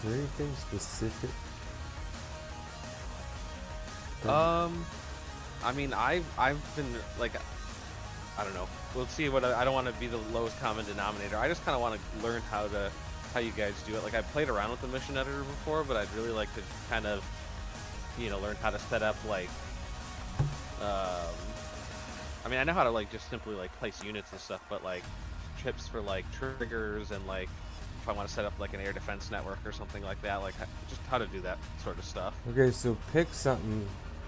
there anything specific? I mean, I've been like, I don't know. We'll see what I don't want to be the lowest common denominator. I just kind of want to learn how you guys do it. Like I played around with the mission editor before, but I'd really like to kind of, learn how to set up like, I mean, I know how to like just simply like place units and stuff, but like chips for like triggers and like if I want to set up like an air defense network or something like that, like just how to do that sort of stuff. Okay, so pick something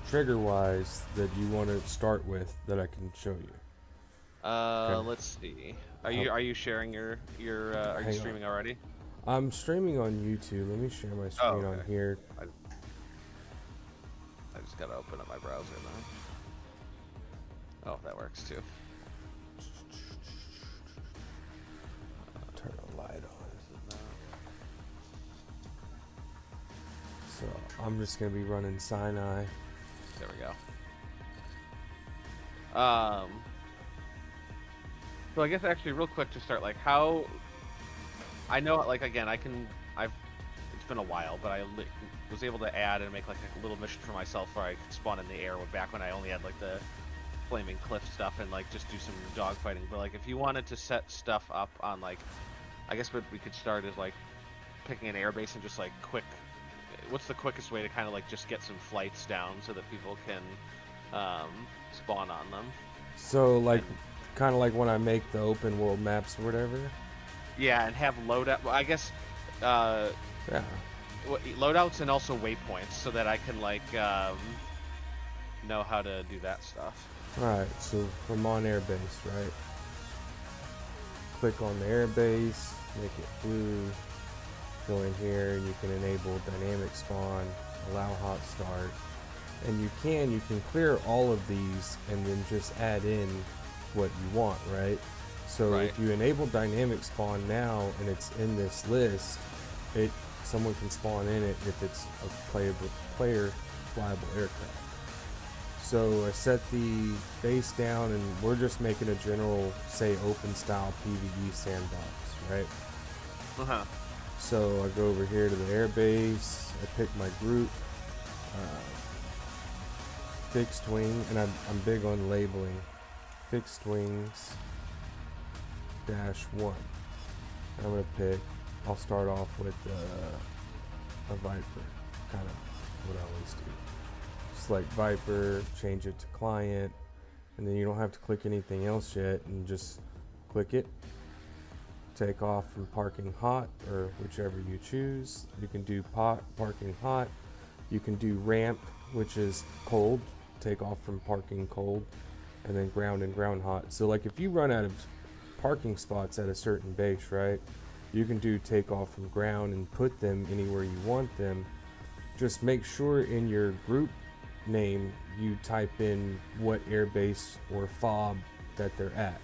trigger-wise that you want to start with that I can show you. Okay. Let's see. Are you sharing your are you Hang on. streaming already? I'm streaming on YouTube. Let me share my screen on here. I just gotta open up my browser now. Oh, that works too. Turn the light on. So I'm just gonna be running Sinai. There we go. So I guess actually real quick to start, like how I know, like again, it's been a while, but I was able to add and make like a little mission for myself where I could spawn in the air back when I only had like the flaming cliff stuff and like just do some dogfighting. But like if you wanted to set stuff up on like, I guess what we could start is like picking an airbase and just like what's the quickest way to kind of like just get some flights down so that people can spawn on them? So like, kind of like when I make the open world maps or whatever. Yeah, and have loadout. Well, I guess Yeah. loadouts and also waypoints so that I can like know how to do that stuff. Alright, so I'm on airbase, right? Click on the airbase, make it blue. Go in here, you can enable dynamic spawn, allow hot start, and you can clear all of these and then just add in what you want, right? So if you enable dynamic spawn now and it's in this list, someone can spawn in it if it's a player flyable aircraft. So I set the base down and we're just making a general, say, open style PvE sandbox, right? Uh-huh. So I go over here to the airbase, I pick my group, fixed wing, and I'm big on labeling, fixed wings -1. I'm gonna I'll start off with a Viper, kind of what I always do. Select Viper, change it to client, and then you don't have to click anything else yet, and just click it. Take off from parking hot, or whichever you choose. You can do parking hot. You can do ramp, which is cold. Take off from parking cold, and then ground and ground hot. So like if you run out of parking spots at a certain base, right, you can do take off from ground and put them anywhere you want them. Just make sure in your group name you type in what airbase or FOB that they're at,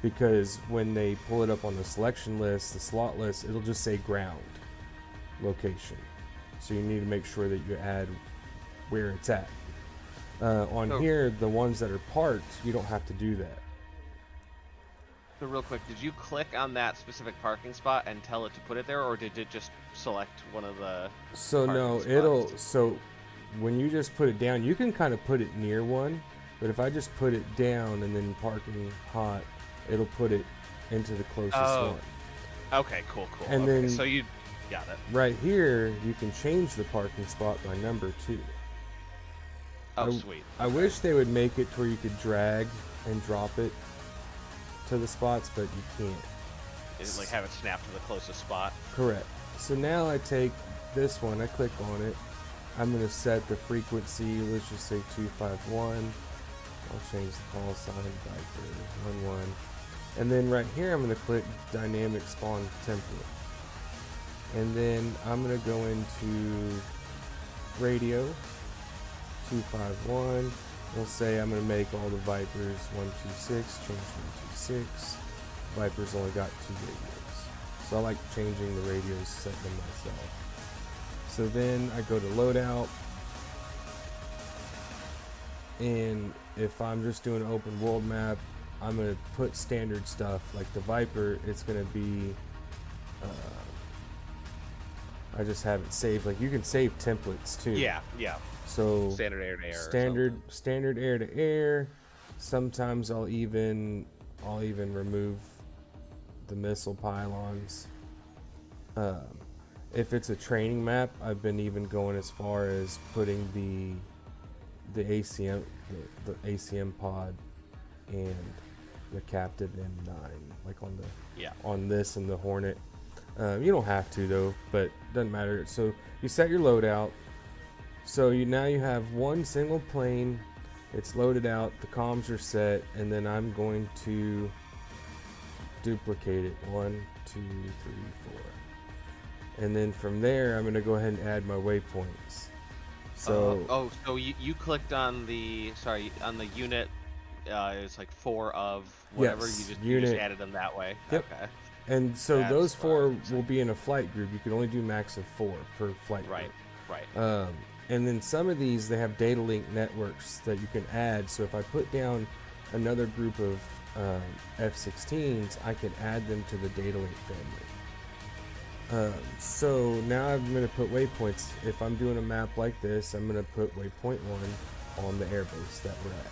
because when they pull it up on the selection list, the slot list, it'll just say ground location. So you need to make sure that you add where it's at. Here, the ones that are parked, you don't have to do that. So real quick, did you click on that specific parking spot and tell it to put it there, or did it just select one of the So no, so when you just put it down, you can kind of put it near one, but if I just put it down and then parking hot, it'll put it into the closest one. Okay, cool. And then, so you got it. Right here, you can change the parking spot by number 2. Oh, sweet. I wish they would make it to where you could drag and drop it to the spots, but you can't. Is it like have it snap to the closest spot? Correct. So now I take this one, I click on it. I'm going to set the frequency, let's just say 251. I'll change the call sign Viper 11. And then right here, I'm going to click dynamic spawn template. And then I'm going to go into radio 251. We'll say I'm going to make all the Vipers 126, change 126. Vipers only got 2 radios. So I like changing the radios, set them myself. So then I go to loadout. And if I'm just doing an open world map, I'm going to put standard stuff like the Viper. It's going to be I just have it saved. Like you can save templates too. Yeah. So Standard air to air. Standard air to air. Sometimes I'll even remove the missile pylons. If it's a training map, I've been even going as far as putting the ACM the ACM pod and the captive M9 like on this and the Hornet. You don't have to though, but doesn't matter. So you set your loadout. So now you have one single plane. It's loaded out. The comms are set, and then I'm going to duplicate it. 1, 2, 3, 4. And then from there, I'm going to go ahead and add my waypoints. So so you clicked on the unit. It's like 4 of whatever. Yes, you just added them that way. Yep. Okay. And so That's those 4 fine. will be in a flight group. You can only do max of 4 per flight group. Right. And then some of these, they have data link networks that you can add. So if I put down another group of F-16s, I can add them to the data link family. So now I'm going to put waypoints. If I'm doing a map like this, I'm going to put waypoint 1 on the airbase that we're at.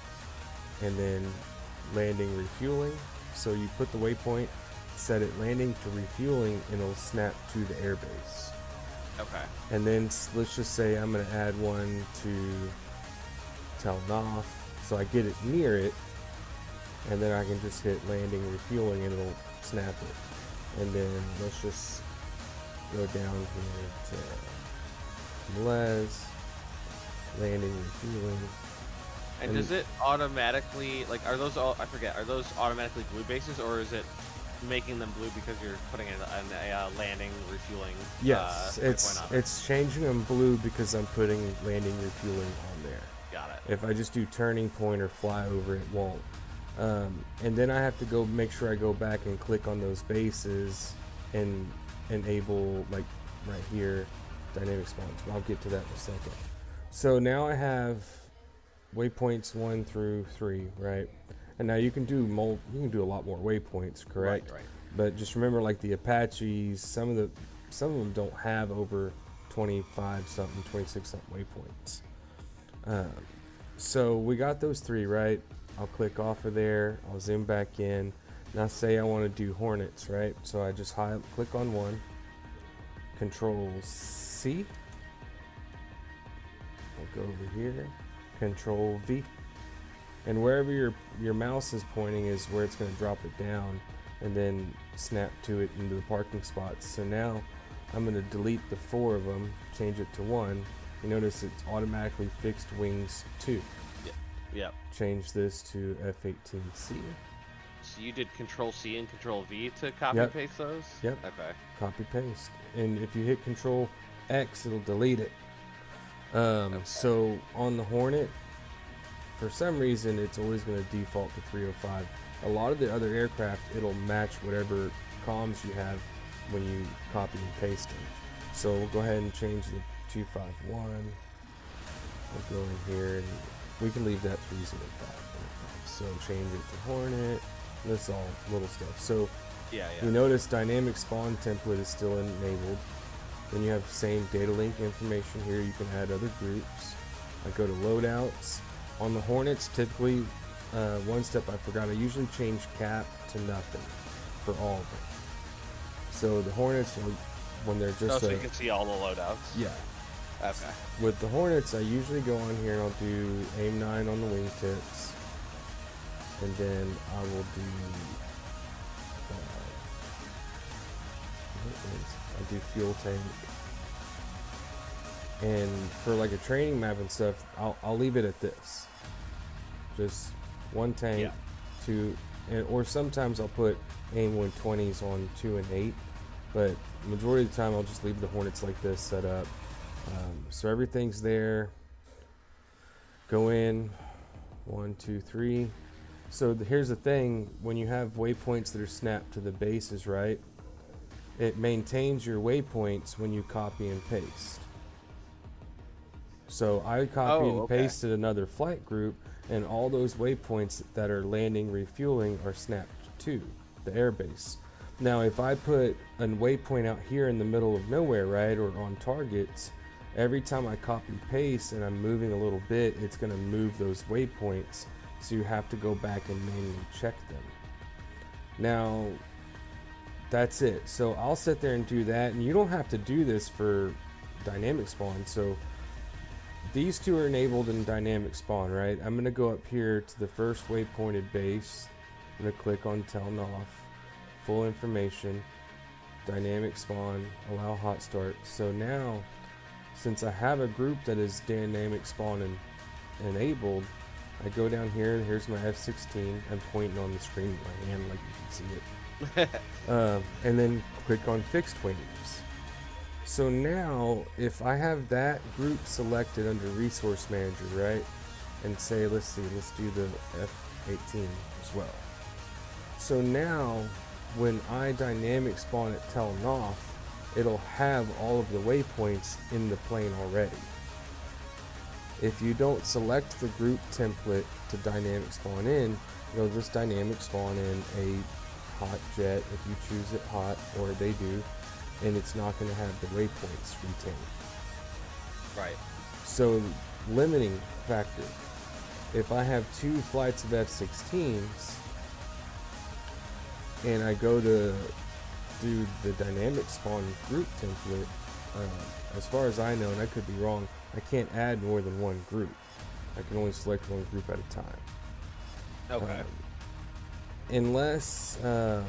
And then landing refueling. So you put the waypoint, set it landing to refueling, and it'll snap to the airbase. Okay. And then let's just say I'm going to add one to Telnoff, so I get it near it, and then I can just hit landing refueling and it'll snap it. And then let's just go down here to Les, landing refueling. And does it automatically, like, are those automatically blue bases, or is it making them blue because you're putting in a landing refueling? Yes, it's changing them blue because I'm putting landing refueling on there. Got it. If I just do turning point or fly over, it won't. And then I have to go make sure I go back and click on those bases and enable, like right here, dynamic spawns. I'll get to that in a second. So now I have waypoints 1 through 3, right? And now you can do a lot more waypoints, correct? Right. But just remember, like the Apaches, some of them don't have over 25 something, 26 something waypoints. So we got those 3, right? I'll click off of there. I'll zoom back in. Now say I want to do Hornets, right? So I just click on one, Control C. I'll go over here, Control V. And wherever your mouse is pointing is where it's going to drop it down and then snap to it into the parking spots. So now I'm going to delete the 4 of them, change it to 1. You notice it's automatically fixed wings 2. Yep. Change this to F-18C. So you did Control C and Control V to copy and paste those? Yep. Okay. Copy paste. And if you hit Control X, it'll delete it. So on the Hornet, for some reason, it's always going to default to 305. A lot of the other aircraft, it'll match whatever comms you have when you copy and paste them. So we'll go ahead and change the 251. We'll go in here and we can leave that 305. So change it to Hornet. This is all little stuff. So you notice dynamic spawn template is still enabled. Then you have the same data link information here. You can add other groups. I go to loadouts. On the Hornets, typically, one step I forgot, I usually change cap to nothing for all of them. So the Hornets, when they're just so you can see all the loadouts. Yeah. Okay. With the Hornets, I usually go on here and I'll do aim 9 on the wingtips. And then I will do, I do fuel tank. And for like a training map and stuff, I'll leave it at this. Just 1 tank, 2, or sometimes I'll put aim 120s on 2 and 8. But majority of the time, I'll just leave the Hornets like this set up. So everything's there. Go in, 1, 2, 3. So here's the thing: when you have waypoints that are snapped to the bases, right? It maintains your waypoints when you copy and paste. So I copy and pasted another flight group, and all those waypoints that are landing, refueling are snapped to the airbase. Now, if I put a waypoint out here in the middle of nowhere, right, or on targets, every time I copy paste and I'm moving a little bit, it's going to move those waypoints. So you have to go back and manually check them. Now, that's it. So I'll sit there and do that, and you don't have to do this for dynamic spawn. So these two are enabled in dynamic spawn, right? I'm going to go up here to the first waypointed base. I'm going to click on telling off, full information, dynamic spawn, allow hot start. So now, since I have a group that is dynamic spawn and enabled, I go down here, here's my F16. I'm pointing on the screen with my hand like you can see it. And then click on fixed waves. So now, if I have that group selected under Resource Manager, right? And say, let's do the F18 as well. So now, when I dynamic spawn it telling off, it'll have all of the waypoints in the plane already. If you don't select the group template to dynamic spawn in, it'll just dynamic spawn in a hot jet if you choose it hot, or they do, and it's not going to have the waypoints retained. Right. So, limiting factor. If I have 2 flights of F-16s, and I go to do the dynamic spawn group template, as far as I know, and I could be wrong, I can't add more than one group. I can only select one group at a time. Okay. Unless I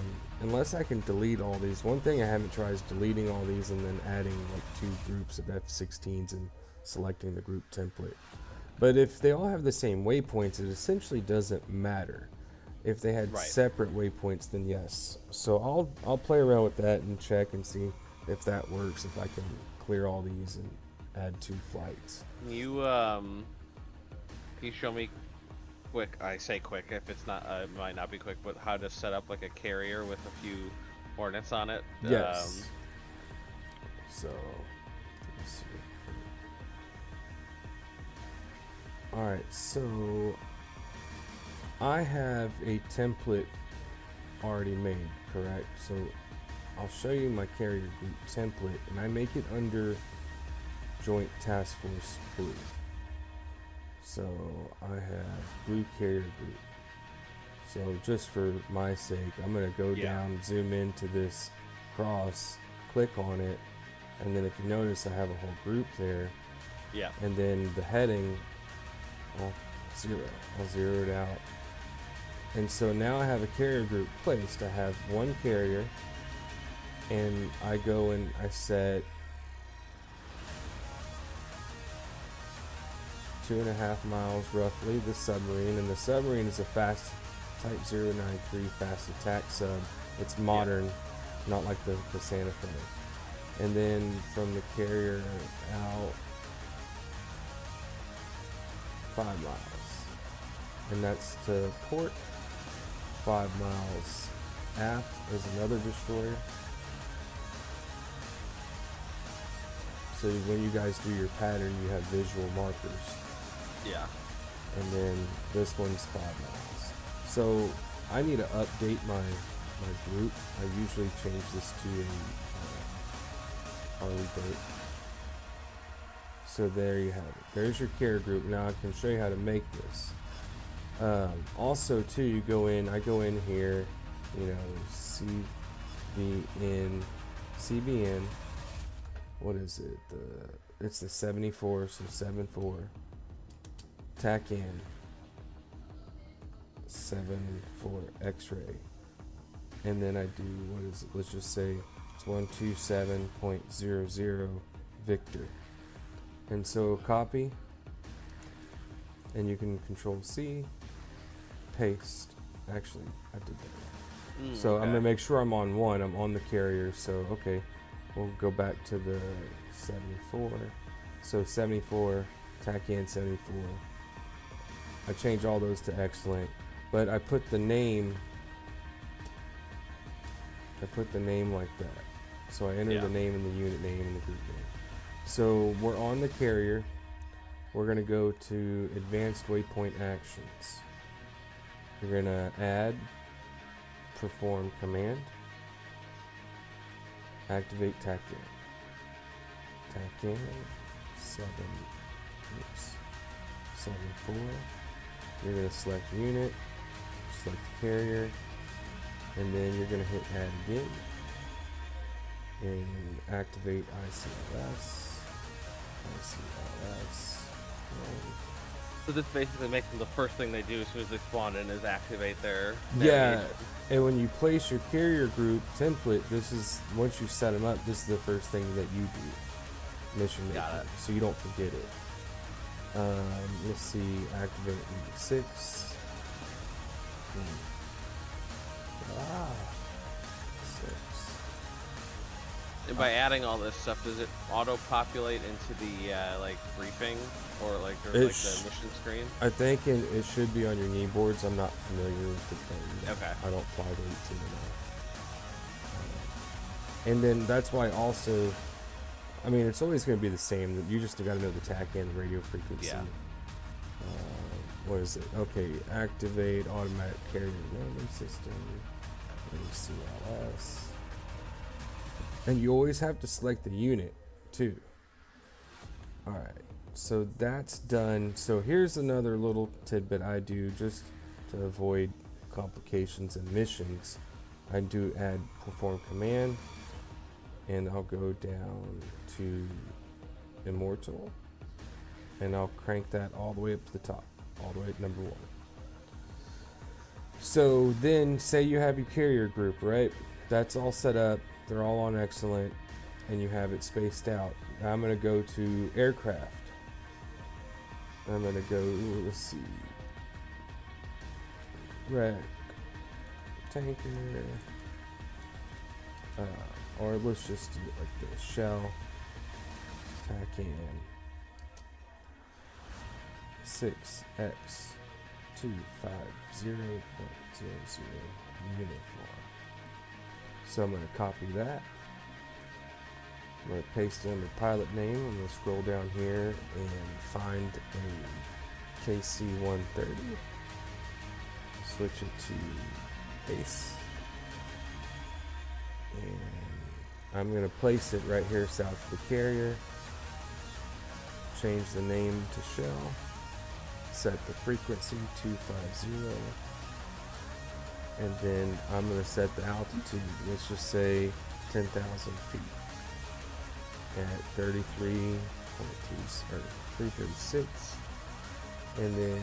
can delete all these. One thing I haven't tried is deleting all these and then adding like 2 groups of F-16s and selecting the group template. But if they all have the same waypoints, it essentially doesn't matter. If they had separate waypoints, then yes. So I'll play around with that and check and see if that works, if I can clear all these and add 2 flights. You can you show me quick? I say quick if it's not, it might not be quick, but how to set up like a carrier with a few Hornets on it? Yes. So let's see. All right, so I have a template already made, correct? So I'll show you my carrier group template, and I make it under Joint Task Force Blue. So I have Blue Carrier Group. So just for my sake, I'm gonna go down, zoom into this cross, click on it, and then if you notice, I have a whole group there. Yeah. And then the heading, I'll zero it out. And so now I have a carrier group placed. I have one carrier, and I go and I set 2.5 miles roughly the submarine, and the submarine is a fast Type 093 fast attack sub. It's modern, not like the Santa Fe. And then from the carrier out 5 miles, and that's to port. 5 miles aft is another destroyer. So when you guys do your pattern, you have visual markers. Yeah. And then this one's 5 miles. So I need to update my group. I usually change this to a Harley boat. So there you have it. There's your carrier group. Now I can show you how to make this. Also too, I go in here, you know, CBN, what is it? It's the 74, so 74, tack in, 74 X-ray, and then I do, what is it? Let's just say it's 127.00 Victor, and so copy, and you can Control C. Paste. Actually, I did that. So okay. I'm gonna make sure I'm on one. I'm on the carrier. So okay, we'll go back to the 74. So 74, tack in 74. I change all those to excellent, but I put the name. Like that. So I enter the name and the unit name and the group name. So we're on the carrier. We're gonna go to Advanced Waypoint Actions. You're gonna add, perform command, activate tack in. Tack in 7-4. You're going to select unit, select the carrier, and then you're going to hit add again and activate ICLS. So this basically makes them the first thing they do as soon as they spawn in is activate their Yeah, navigation. and when you place your carrier group template, this is, once you set them up, this is the first thing that you do. Mission making. Got it. So you don't forget it. Let's see, activate number 6. Ah, 6. And by adding all this stuff, does it auto-populate into the like briefing or like the mission screen? I think it should be on your knee boards. I'm not familiar with the thing. Okay. I don't fly the 18 enough. And then that's why also, I mean, it's always going to be the same. You just got to know the tack and the radio frequency. Yeah. What is it? Okay, activate automatic carrier landing system. DCS. And you always have to select the unit too. Alright, so that's done. So here's another little tidbit I do just to avoid complications in missions. I do add perform command, and I'll go down to immortal, and I'll crank that all the way up to the top, all the way to number 1. So then say you have your carrier group, right? That's all set up. They're all on excellent, and you have it spaced out. Now I'm going to go to aircraft. I'm going to go, let's see, wreck, tanker, or let's just do it like this, shell, tack in, 6x 250.00 uniform. So I'm going to copy that. I'm going to paste in the pilot name. I'm going to scroll down here and find a KC-130. Switch it to base. And I'm going to place it right here south of the carrier. Change the name to shell. Set the frequency 250. And then I'm going to set the altitude, let's just say 10,000 feet at 336. And then,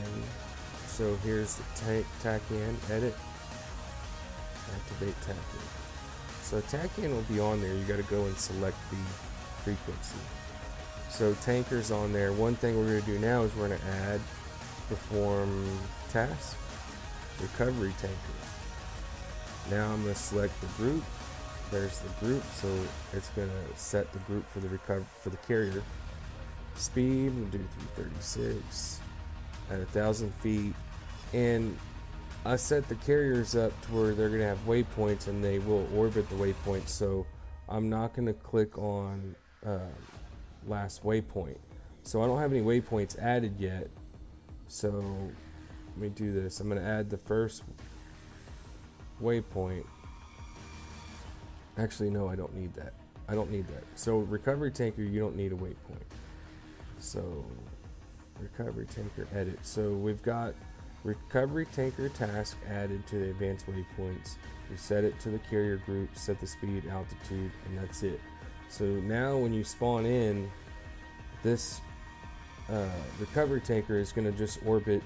so here's the tack in, edit, activate tack in. So tack in will be on there. You got to go and select the frequency. So tanker's on there. One thing we're going to do now is we're going to add perform task, recovery tanker. Now I'm going to select the group. There's the group, so it's going to set the group for the carrier. Speed, we'll do 336 at 1,000 feet. And I set the carriers up to where they're going to have waypoints, and they will orbit the waypoint. So I'm not going to click on last waypoint. So I don't have any waypoints added yet. So let me do this. I'm going to add the first waypoint. Actually, no, I don't need that. I don't need that. So recovery tanker, you don't need a waypoint. So recovery tanker edit. So we've got recovery tanker task added to the advanced waypoints. We set it to the carrier group, set the speed, altitude, and that's it. So now when you spawn in, this recovery tanker is going to just orbit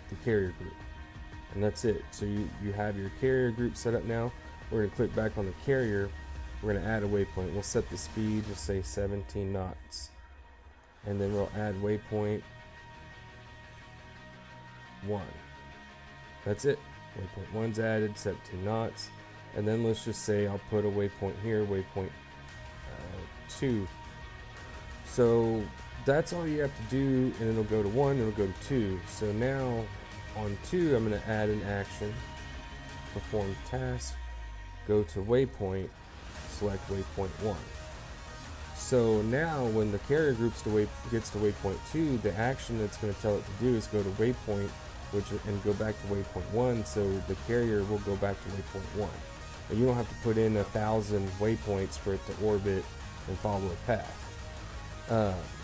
the carrier group. And that's it. So you have your carrier group set up now. We're going to click back on the carrier. We're going to add a waypoint. We'll set the speed to say 17 knots. And then we'll add waypoint 1. That's it. Waypoint 1's added, 17 knots. And then let's just say I'll put a waypoint here, waypoint 2. So that's all you have to do, and it'll go to 1, it'll go to 2. So now on 2, I'm going to add an action, perform task, go to waypoint, select waypoint 1. So now when the carrier gets to waypoint 2, the action that's going to tell it to do is go to waypoint and go back to waypoint 1, so the carrier will go back to waypoint 1. and you don't have to put in 1,000 waypoints for it to orbit and follow a path.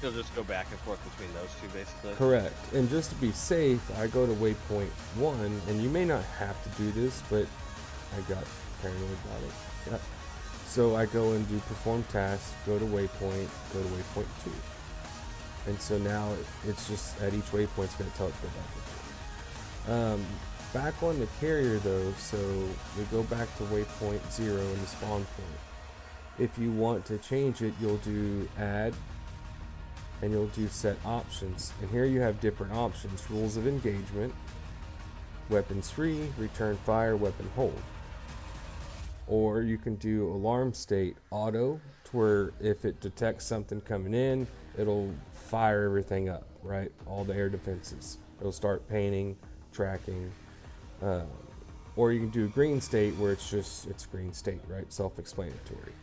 You'll just go back and forth between those two, basically. Correct. And just to be safe, I go to waypoint 1, and you may not have to do this, but I got paranoid about it. Yep. So I go and do perform tasks, go to waypoint 2. And so now it's just at each waypoint it's going to tell it to go back and forth. Back on the carrier though, so we go back to waypoint 0 in the spawn point. If you want to change it, you'll do add, and you'll do set options. And here you have different options: rules of engagement, weapons free, return fire, weapon hold. Or you can do alarm state auto, to where if it detects something coming in, it'll fire everything up, right? All the air defenses. It'll start painting, tracking. Or you can do green state, where it's green state, right? Self-explanatory.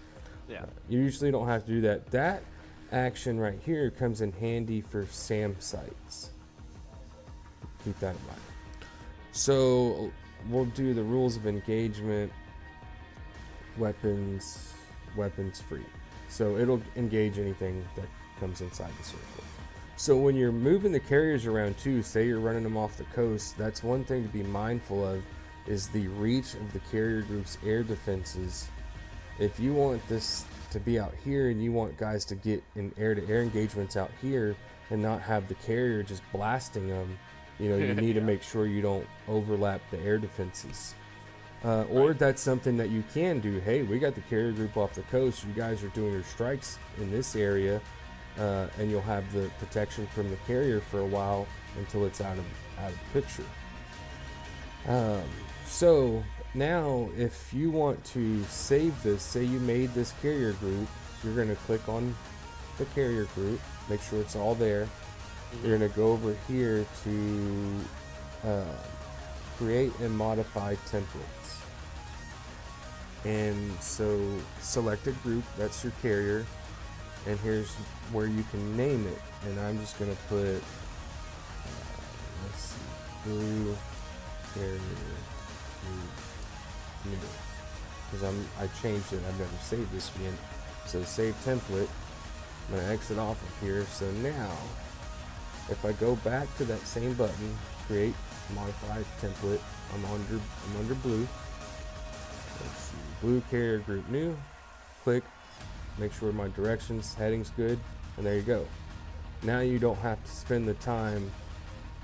Yeah. You usually don't have to do that. That action right here comes in handy for SAM sites. Keep that in mind. So we'll do the rules of engagement, weapons free. So it'll engage anything that comes inside the circle. So when you're moving the carriers around too, say you're running them off the coast, that's one thing to be mindful of, is the reach of the carrier group's air defenses. If you want this to be out here and you want guys to get in air-to-air engagements out here and not have the carrier just blasting them, you need to make sure you don't overlap the air defenses. Or that's something that you can do. Hey, we got the carrier group off the coast. You guys are doing your strikes in this area, and you'll have the protection from the carrier for a while until it's out of the picture. So now, if you want to save this, say you made this carrier group, you're going to click on the carrier group, make sure it's all there. Mm-hmm. You're going to go over here to create and modify templates. And so select a group, that's your carrier, and here's where you can name it. And I'm just going to put, let's see, blue carrier group new, because I changed it. I've never saved this again. So save template. I'm going to exit off of here. So now, if I go back to that same button, create, modify template, I'm under blue. Let's see, blue carrier group new. Click, make sure my directions, heading's good, and there you go. Now you don't have to spend the time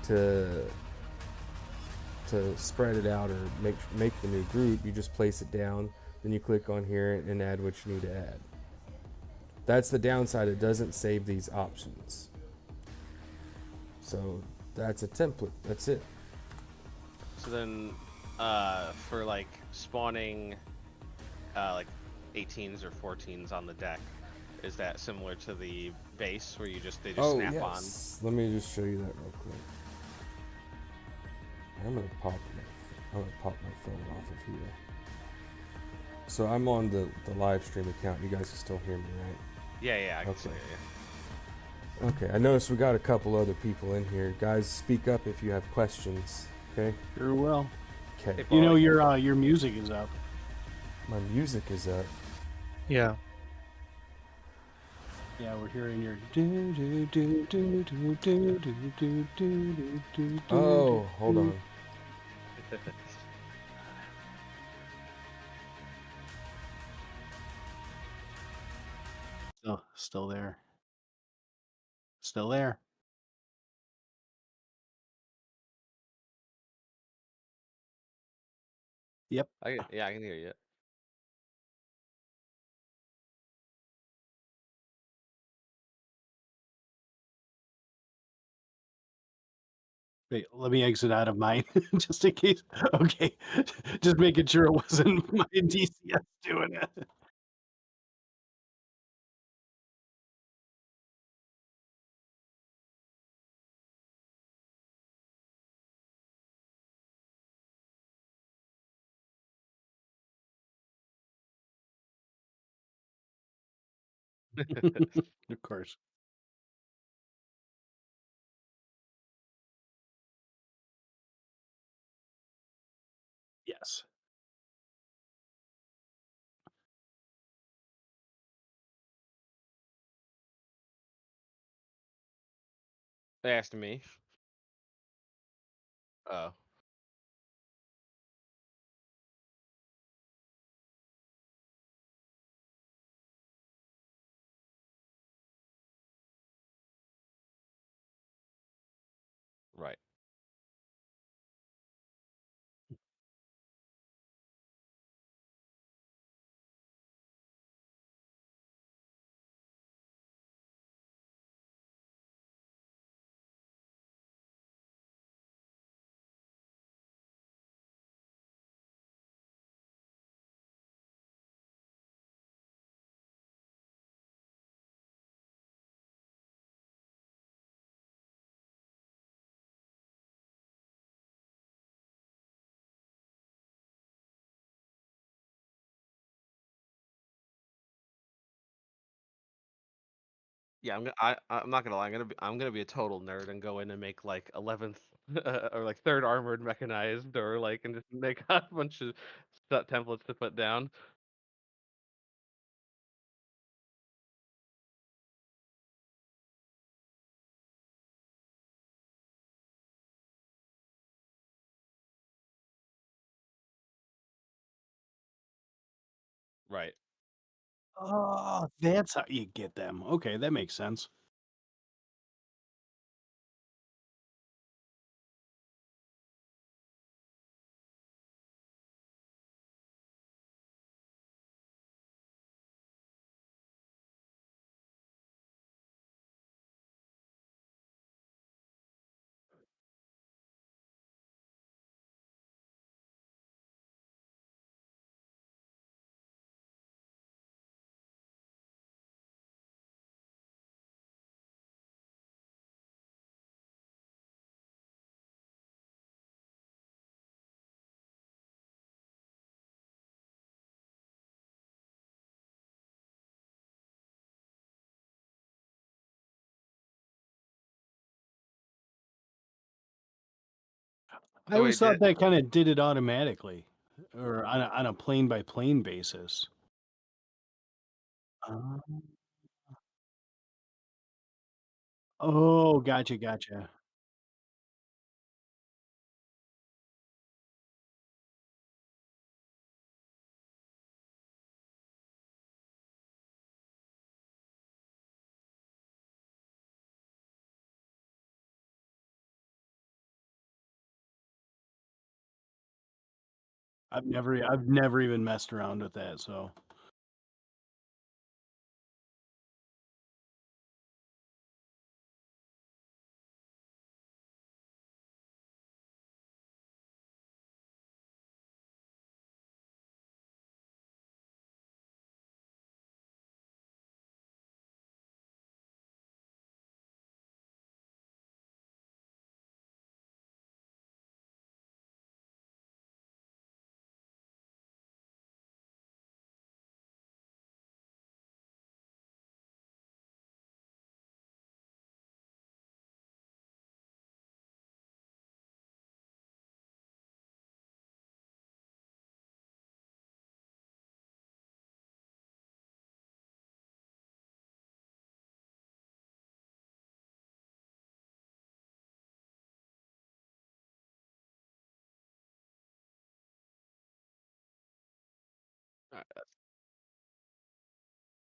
to spread it out or make the new group. You just place it down, then you click on here and add what you need to add. That's the downside, it doesn't save these options. So that's a template, that's it. So then for like spawning like 18s or 14s on the deck, is that similar to the base where they just snap on? Let me just show you that real quick. I'm gonna pop my phone off of here. So I'm on the live stream account. You guys can still hear me, right? Yeah, I can see you. Okay, I noticed we got a couple other people in here. Guys, speak up if you have questions. Okay. Sure will. Okay. You know your music is up. My music is up. Yeah. Yeah, we're hearing your do do do do do do do do do do. Oh, hold on. Oh, still there. Still there. Yep. I can hear you. Wait, let me exit out of mine just in case. Okay, just making sure it wasn't my DCS doing it. Of course. Yes. They asked me. Oh, right. Yeah, I'm not gonna lie. I'm gonna be a total nerd and go in and make like 11th or like third armored mechanized or like and just make a bunch of templates to put down. Right. Oh, that's how you get them. Okay, that makes sense. I So always wait, thought that kind of did it automatically, or on a plane by plane basis. Oh, oh, gotcha, gotcha. I've never even messed around with that. So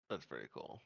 That's pretty cool.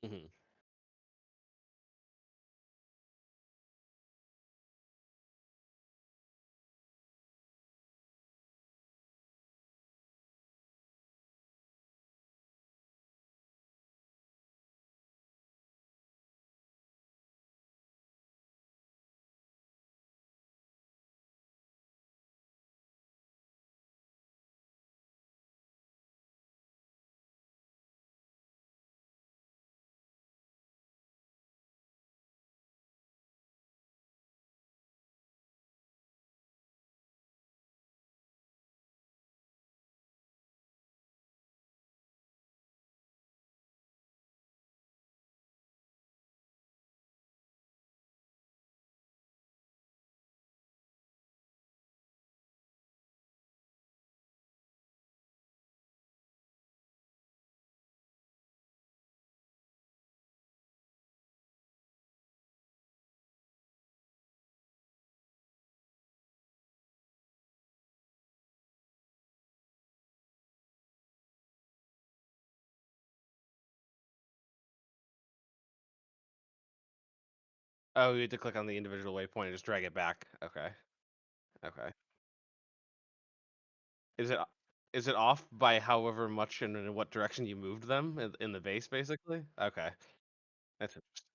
Hmm. Oh, you had to click on the individual waypoint and just drag it back. Okay. Okay. Is it off by however much and in what direction you moved them in the base, basically? Okay. That's interesting.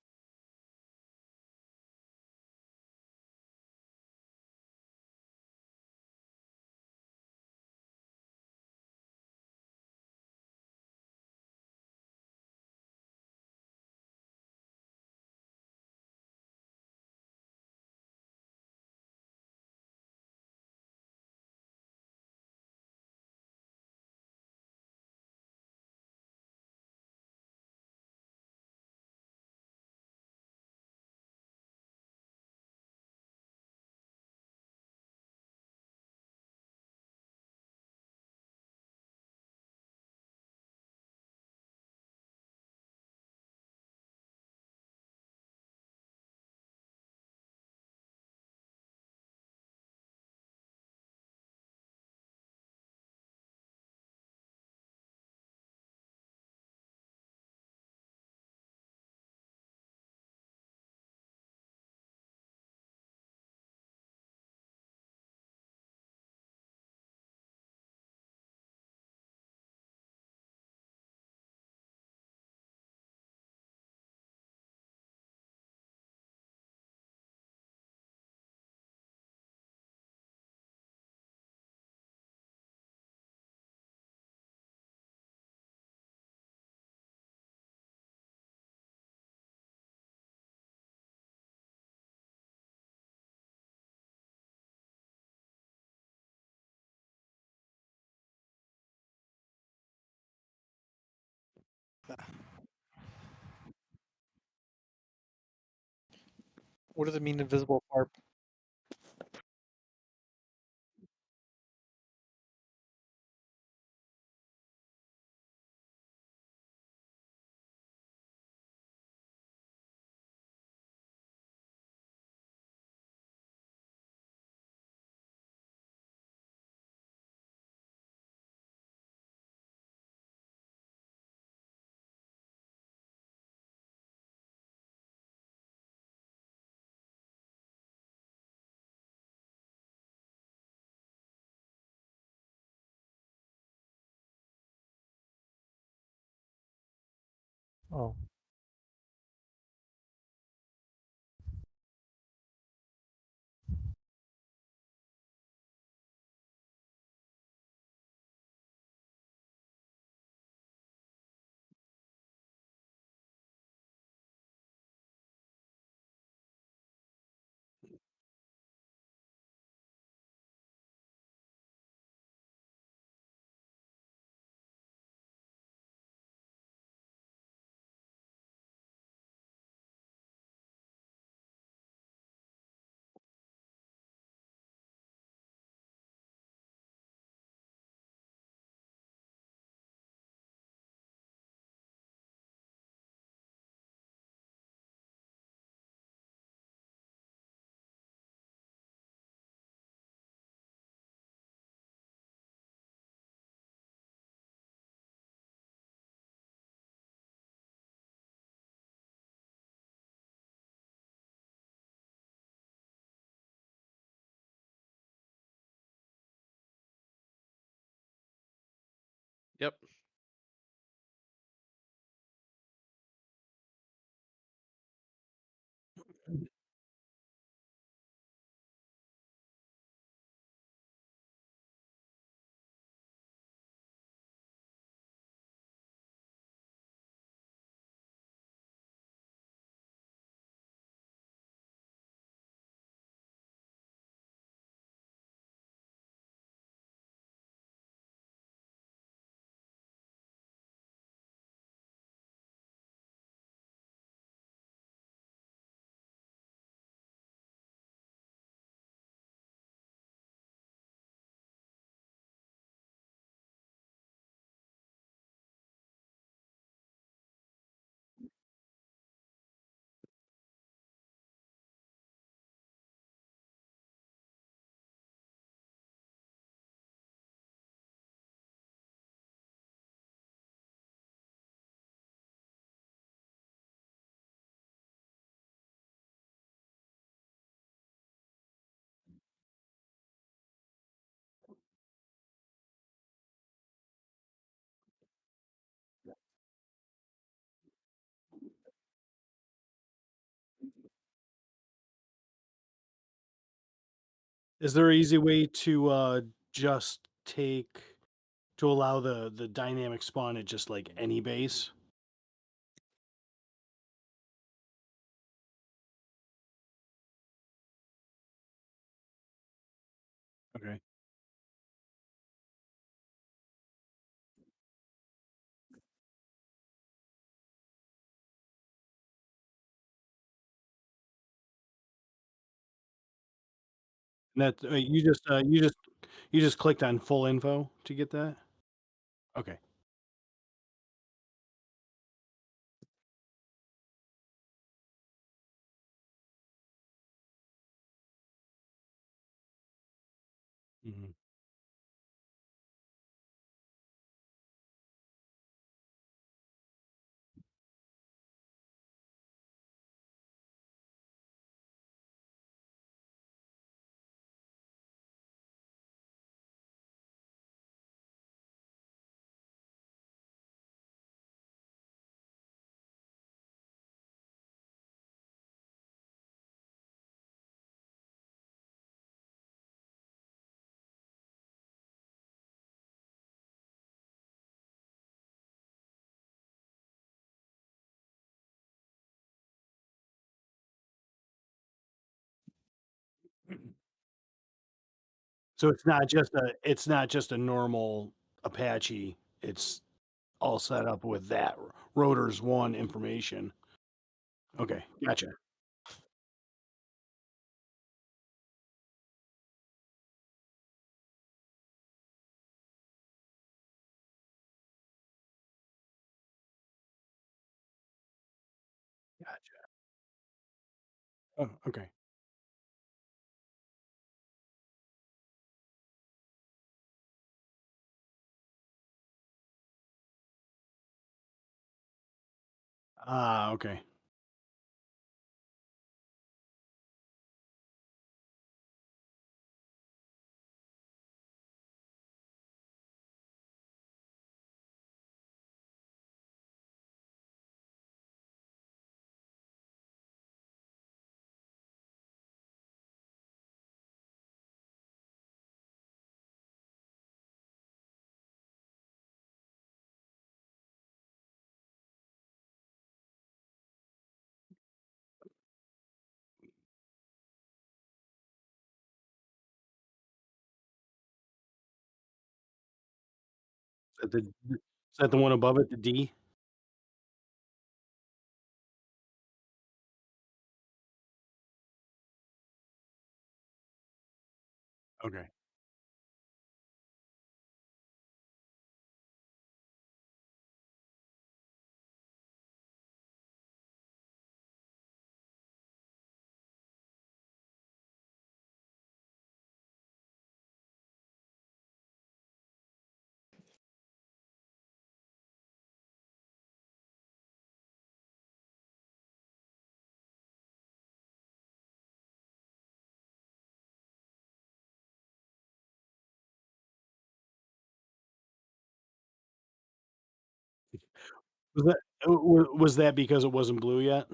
What does it mean, invisible harp? Oh, Yep. Is there an easy way to just to allow the dynamic spawn at just like any base? Okay. And that you just clicked on full info to get that? Okay. Mhm. So it's not just a normal Apache. It's all set up with that rotors one information. Okay, gotcha. Gotcha. Oh, okay. Ah, okay. Is that the one above it, the D? Okay. Was that was that because it wasn't blue yet?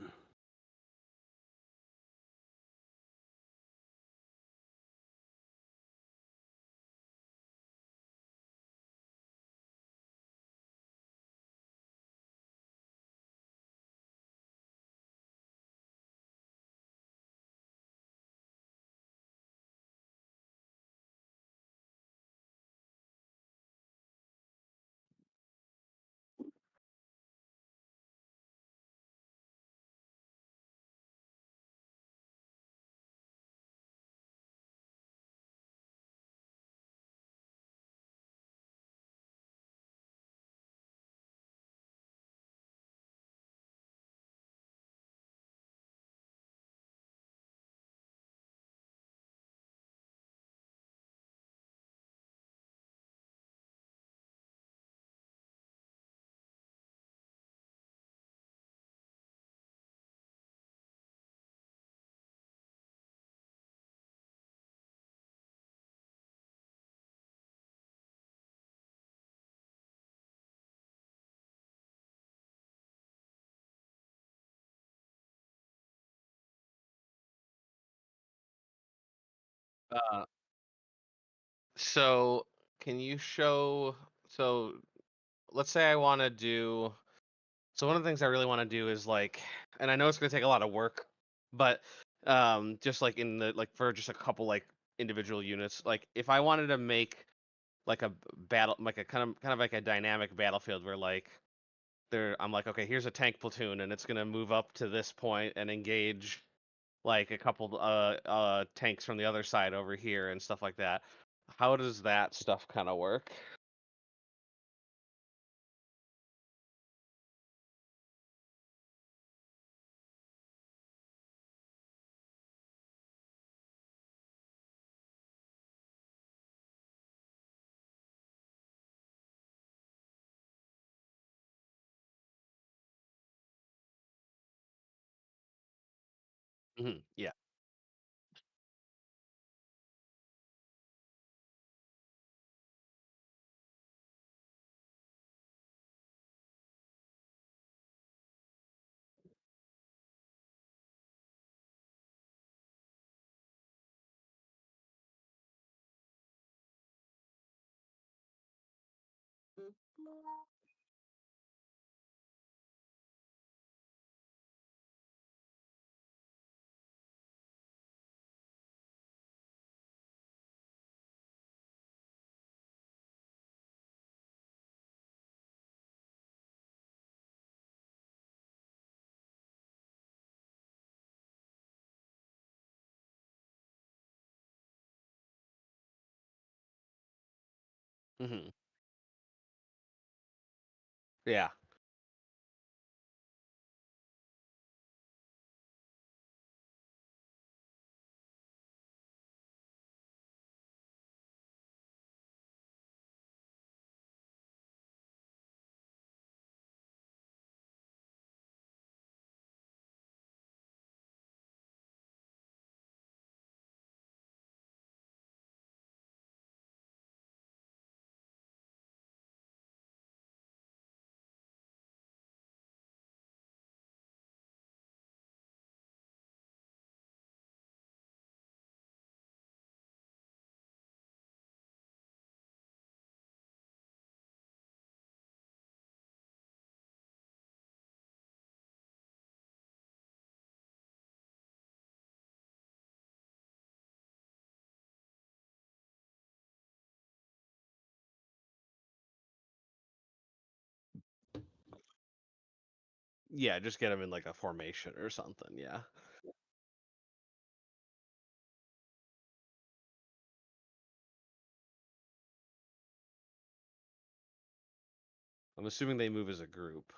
So can you show? So let's say I want to do. So one of the things I really want to do is like, and I know it's going to take a lot of work, but just like in the like for just a couple like individual units, like if I wanted to make like a battle, like a kind of like a dynamic battlefield where like there, I'm like, okay, here's a tank platoon, and it's going to move up to this point and engage like a couple tanks from the other side over here and stuff like that. How does that stuff kind of work? Yeah. hmm Yeah. Yeah, just get them in like a formation or something. Yeah. I'm assuming they move as a group.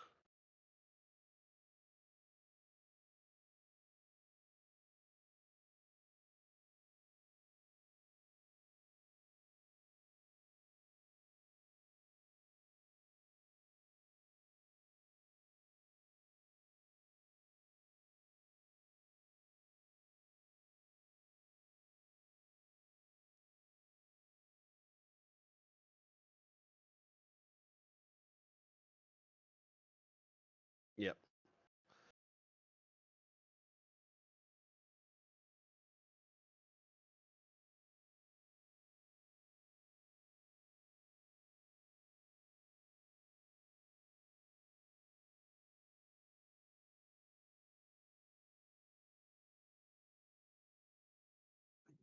Yep.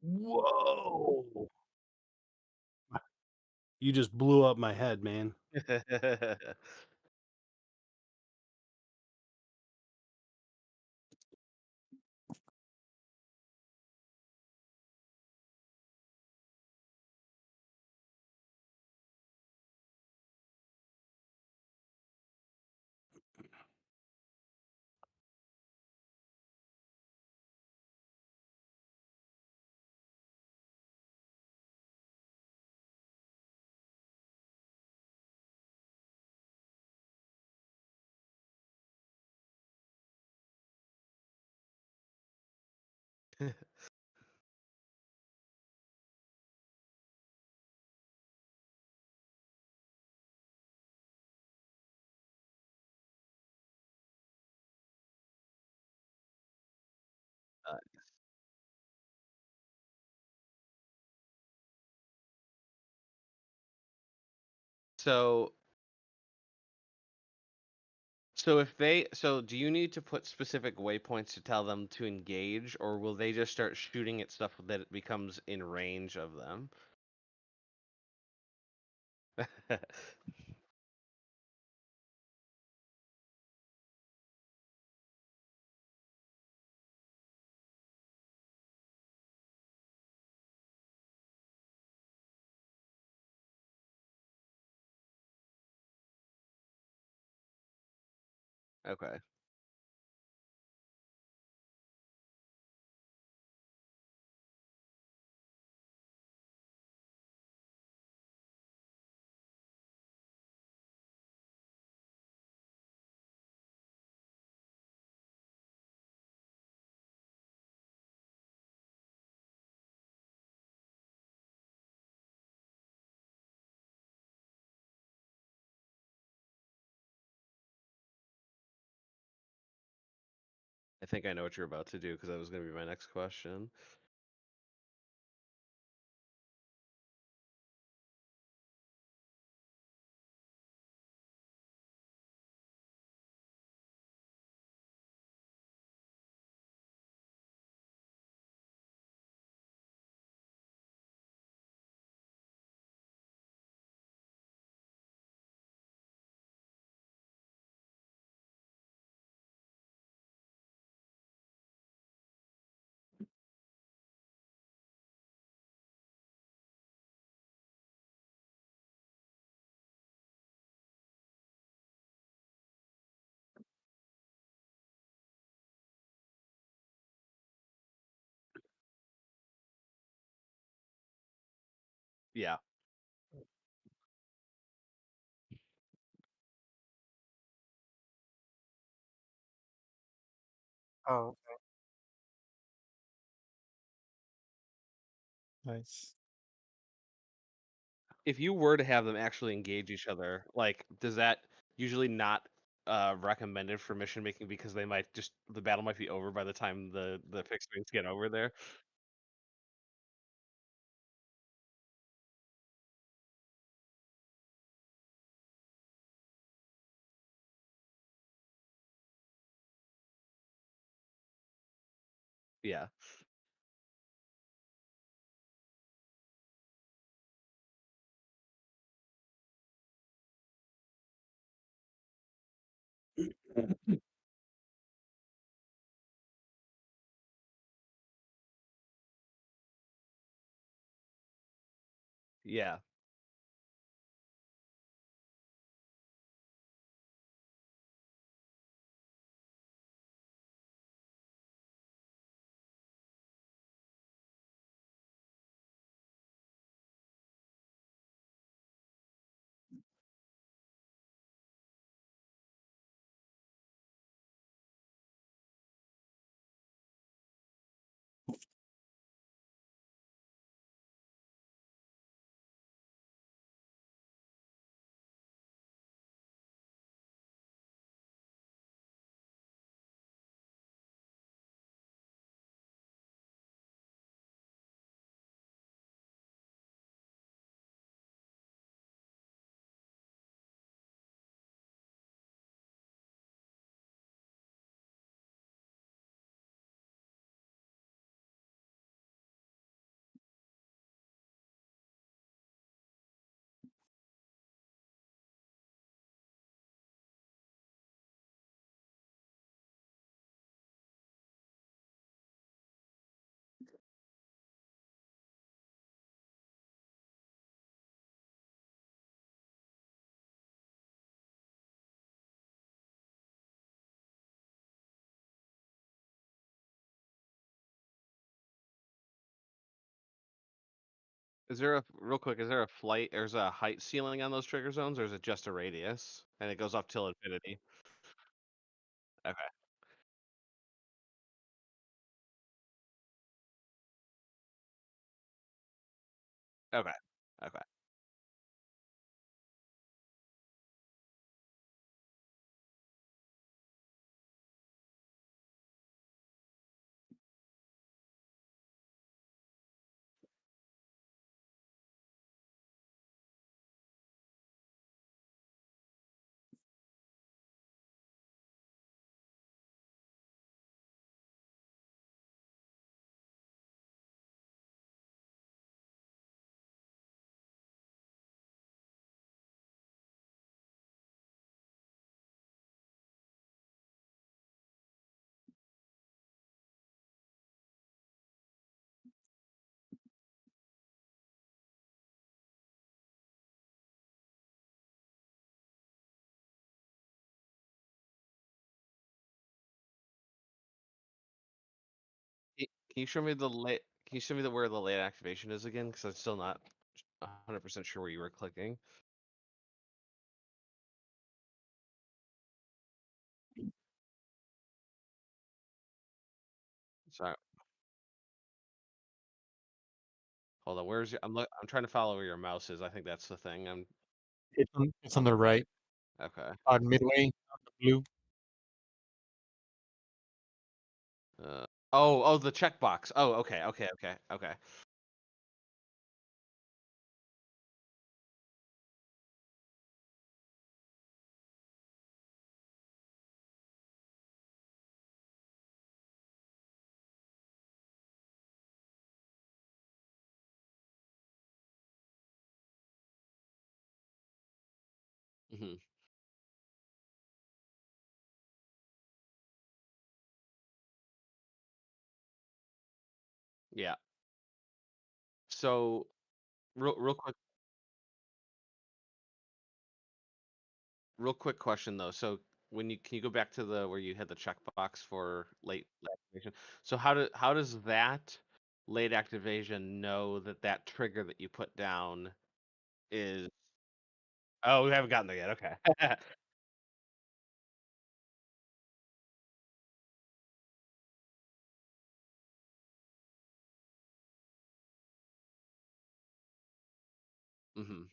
Whoa! You just blew up my head, man. So do you need to put specific waypoints to tell them to engage, or will they just start shooting at stuff that it becomes in range of them? Okay. I think I know what you're about to do because that was going to be my next question. Yeah. Oh, nice. If you were to have them actually engage each other, like, does that usually not recommended for mission making because they might just the battle might be over by the time the fixed wings get over there? Yeah. Yeah. Is there a real quick? Is there a flight? There's a height ceiling on those trigger zones, or is it just a radius and it goes up till infinity? Okay. Okay. Okay. Can you show me the late? Can you show me where the late activation is again? Because I'm still not 100% sure where you were clicking. Sorry. Hold on. Where's your? I'm trying to follow where your mouse is. I think that's the thing. It's on the right, Okay. midway, on the blue. Oh, the checkbox. Oh, okay. Hmm. Yeah. So, real quick, real quick question though. So, can you go back to the where you had the checkbox for late activation? So how does that late activation know that that trigger that you put down is? Oh, we haven't gotten there yet. Okay. Hmm.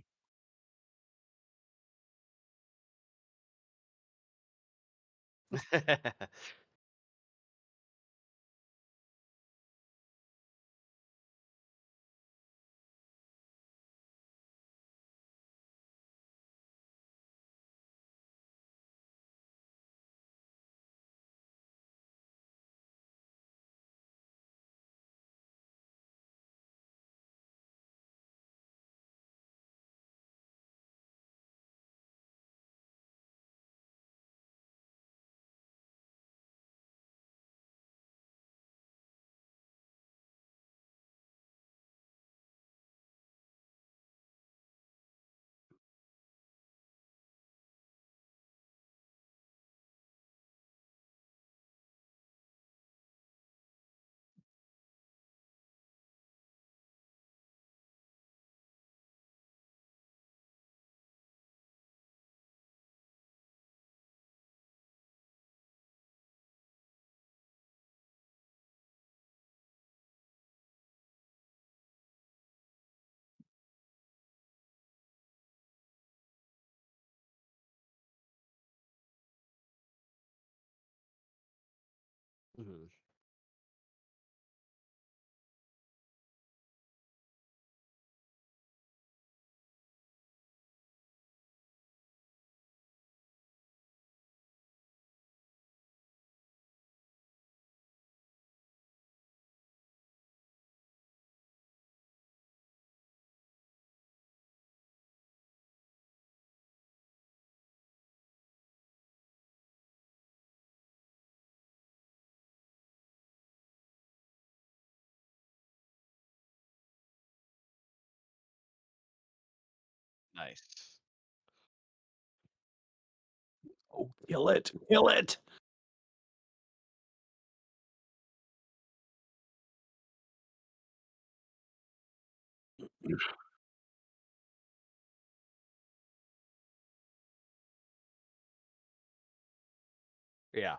Hmm. Nice. Oh, kill it. Kill it. Yeah.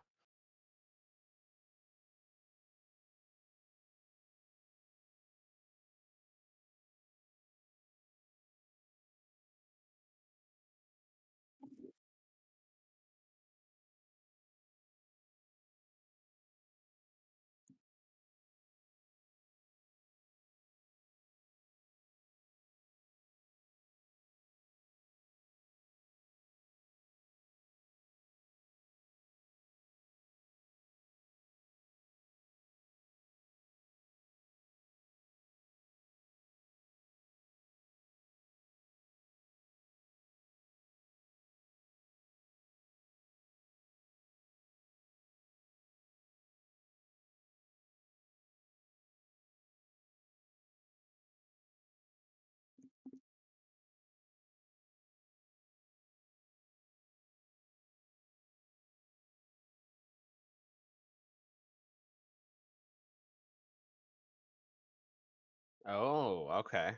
Oh, okay.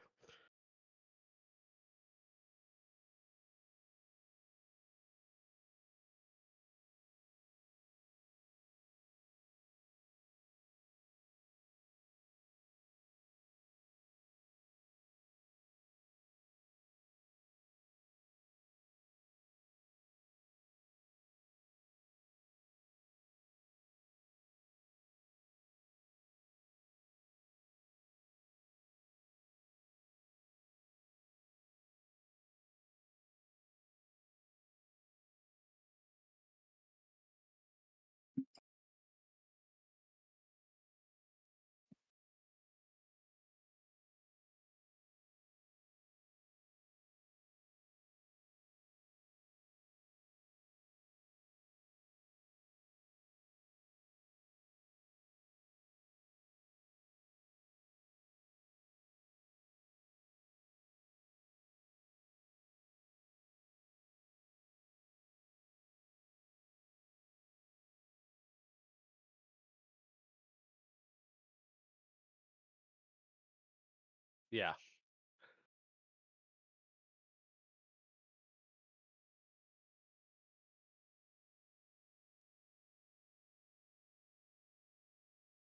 Yeah.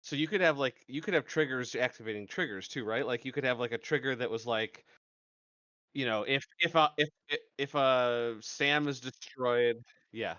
So you could have triggers activating triggers too, right? Like you could have like a trigger that was like, if Sam is destroyed, yeah.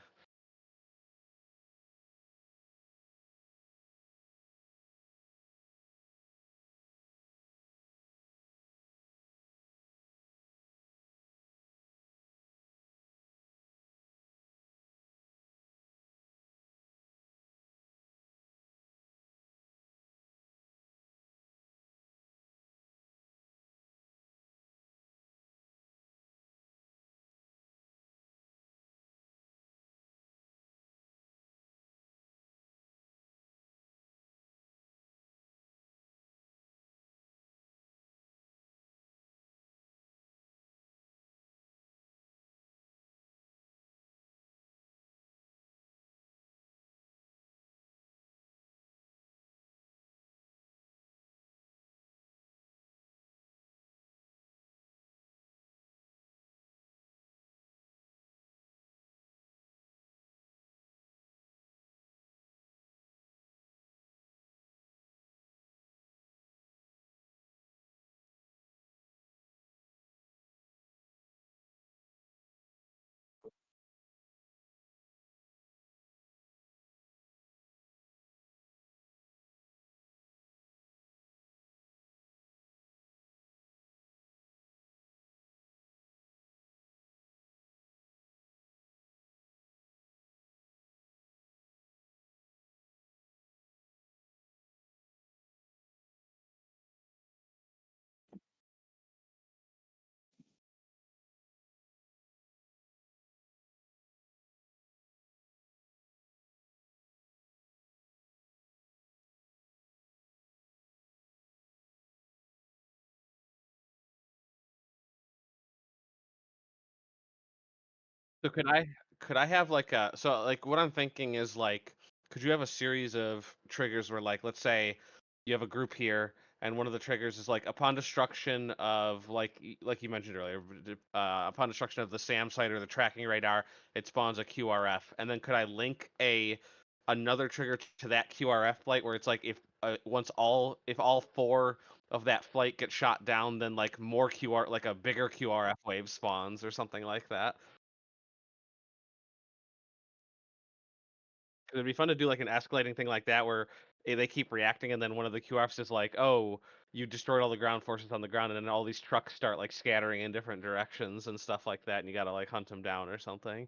So could I have like a so like what I'm thinking is like could you have a series of triggers where like let's say you have a group here and one of the triggers is like upon destruction of like you mentioned earlier upon destruction of the SAM site or the tracking radar it spawns a QRF and then could I link a another trigger to that QRF flight where it's like if all four of that flight get shot down then like more QR like a bigger QRF wave spawns or something like that. 'Cause it'd be fun to do like an escalating thing like that where they keep reacting and then one of the QFs is like, "Oh, you destroyed all the ground forces on the ground," and then all these trucks start like scattering in different directions and stuff like that, and you gotta like hunt them down or something.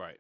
Right.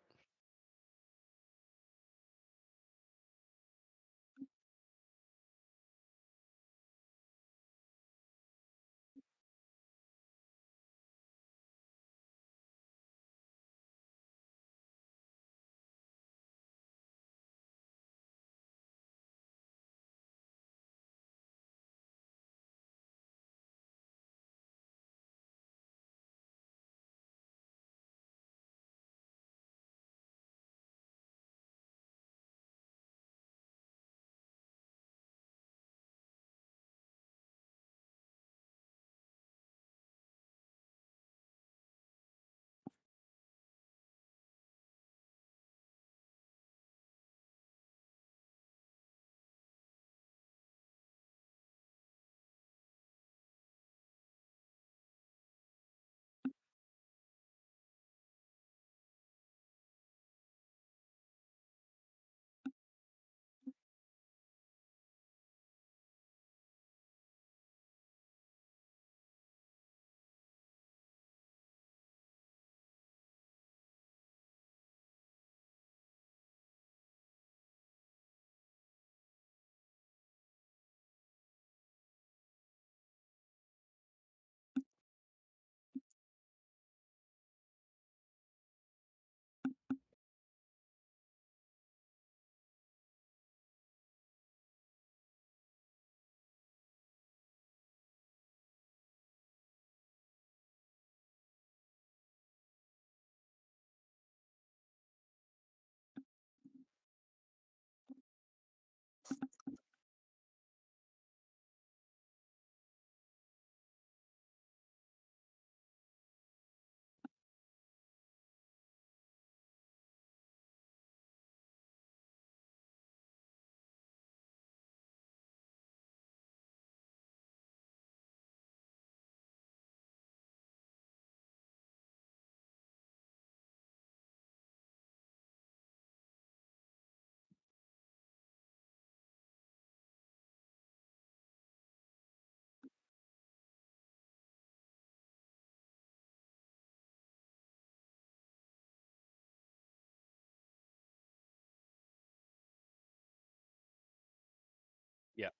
Yeah.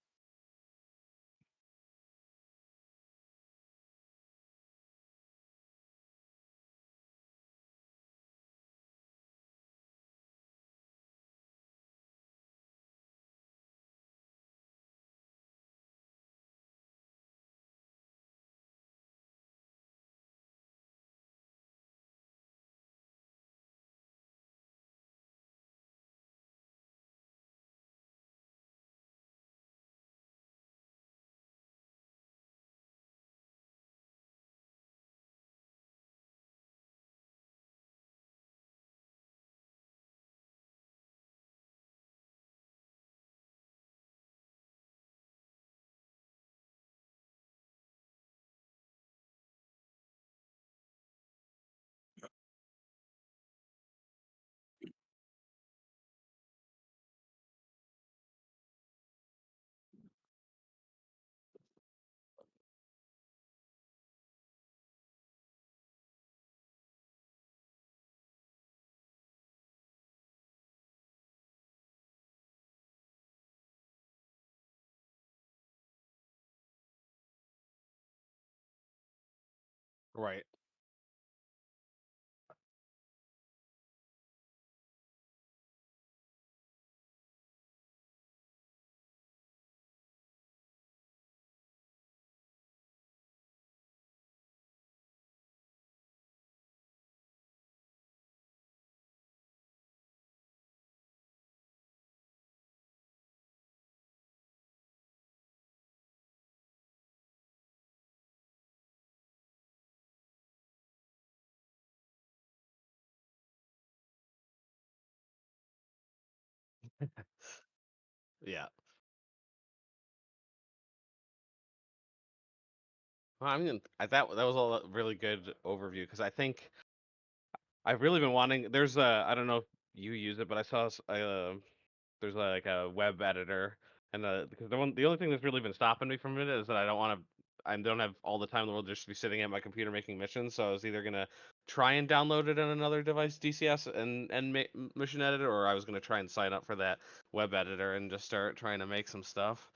Right. Yeah. Well, I mean, that was all a really good overview because I think I've really been wanting. There's a I don't know if you use it, but I saw there's like a web editor, and because the only thing that's really been stopping me from it is that I don't have all the time in the world just to be sitting at my computer making missions. So I was either gonna try and download it on another device, DCS and mission editor, or I was gonna try and sign up for that web editor and just start trying to make some stuff.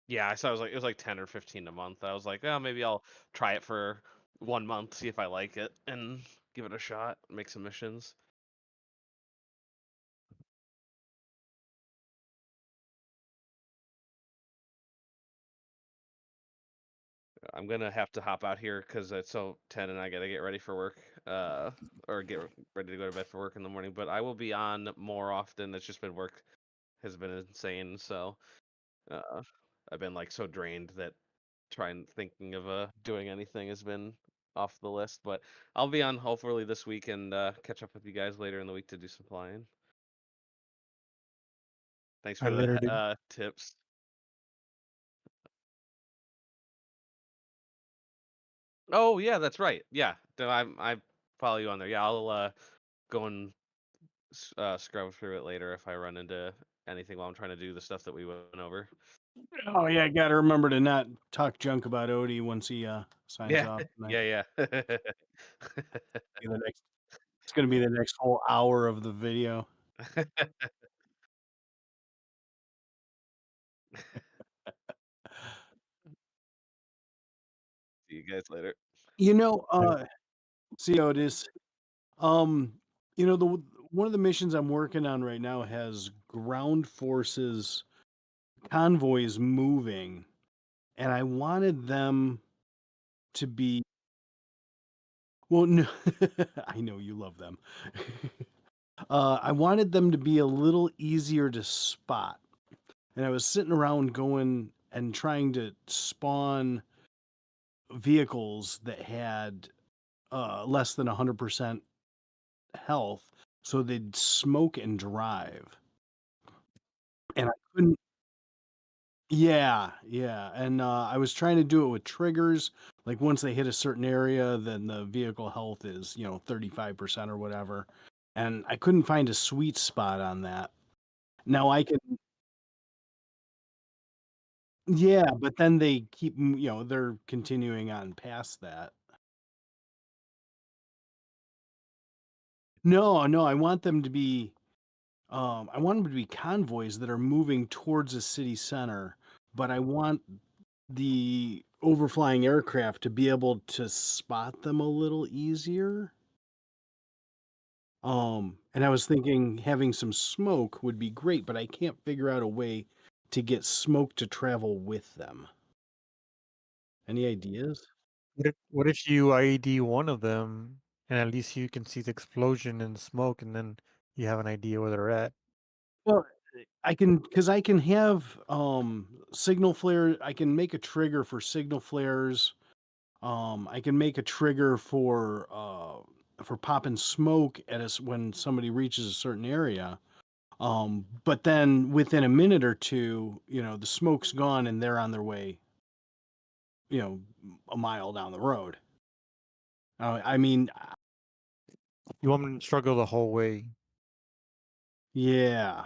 Yeah, I saw it was like 10 or 15 a month. I was like, oh, maybe I'll try it for 1 month, see if I like it, and give it a shot, make some missions. I'm gonna have to hop out here because it's 10 and I gotta get ready for work, or get ready to go to bed for work in the morning. But I will be on more often. It's just been work has been insane, so I've been like so drained that thinking of doing anything has been off the list. But I'll be on hopefully this week and catch up with you guys later in the week to do some flying. Thanks I for the literally tips. Oh yeah, that's right. Yeah, I follow you on there. Yeah, I'll go and scrub through it later if I run into anything while I'm trying to do the stuff that we went over. Oh yeah, got to remember to not talk junk about Odie once he signs Yeah, off tonight. yeah. Be the next- It's going to be the next whole hour of the video. See you guys later. You know, I- see how it is. Um, you know, the one of the missions I'm working on right now has ground forces convoys moving, and I wanted them to be well. No, I know you love them. I wanted them to be a little easier to spot, and I was sitting around going and trying to spawn vehicles that had less than 100% health, so they'd smoke and drive. And I couldn't. Yeah, yeah. And I was trying to do it with triggers. Like once they hit a certain area, then the vehicle health is, 35% or whatever. And I couldn't find a sweet spot on that. Now I can, yeah, but then they keep, they're continuing on past that. No, no, I want them to be convoys that are moving towards a city center, but I want the overflying aircraft to be able to spot them a little easier. And I was thinking having some smoke would be great, but I can't figure out a way to get smoke to travel with them. Any ideas? what if you IED one of them and at least you can see the explosion and smoke and then you have an idea where they're at? Well, because I can have signal flare. I can make a trigger for signal flares. I can make a trigger for popping smoke at us when somebody reaches a certain area. But then within a minute or two, the smoke's gone and they're on their way, a mile down the road. I mean, You want them to struggle the whole way yeah,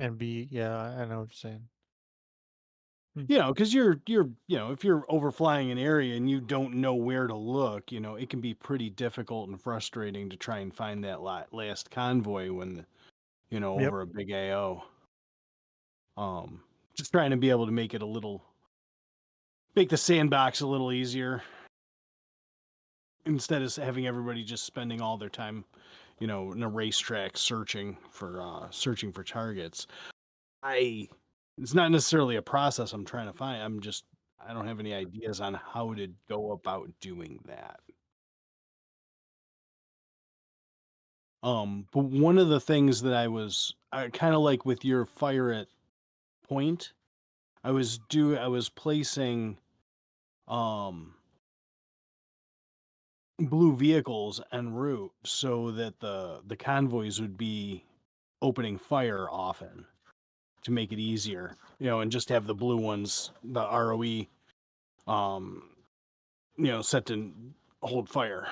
and be yeah, I know what you're saying. because if you're overflying an area and you don't know where to look, it can be pretty difficult and frustrating to try and find that last convoy when, Yep. over a big AO. Just trying to be able to make the sandbox a little easier instead of having everybody just spending all their time, in a racetrack searching for targets. It's not necessarily a process I'm trying to find. I don't have any ideas on how to go about doing that. But one of the things that I was kind of like with your fire at point, I was placing blue vehicles en route so that the convoys would be opening fire often to make it easier, and just have the blue ones, the ROE, um, set to hold fire.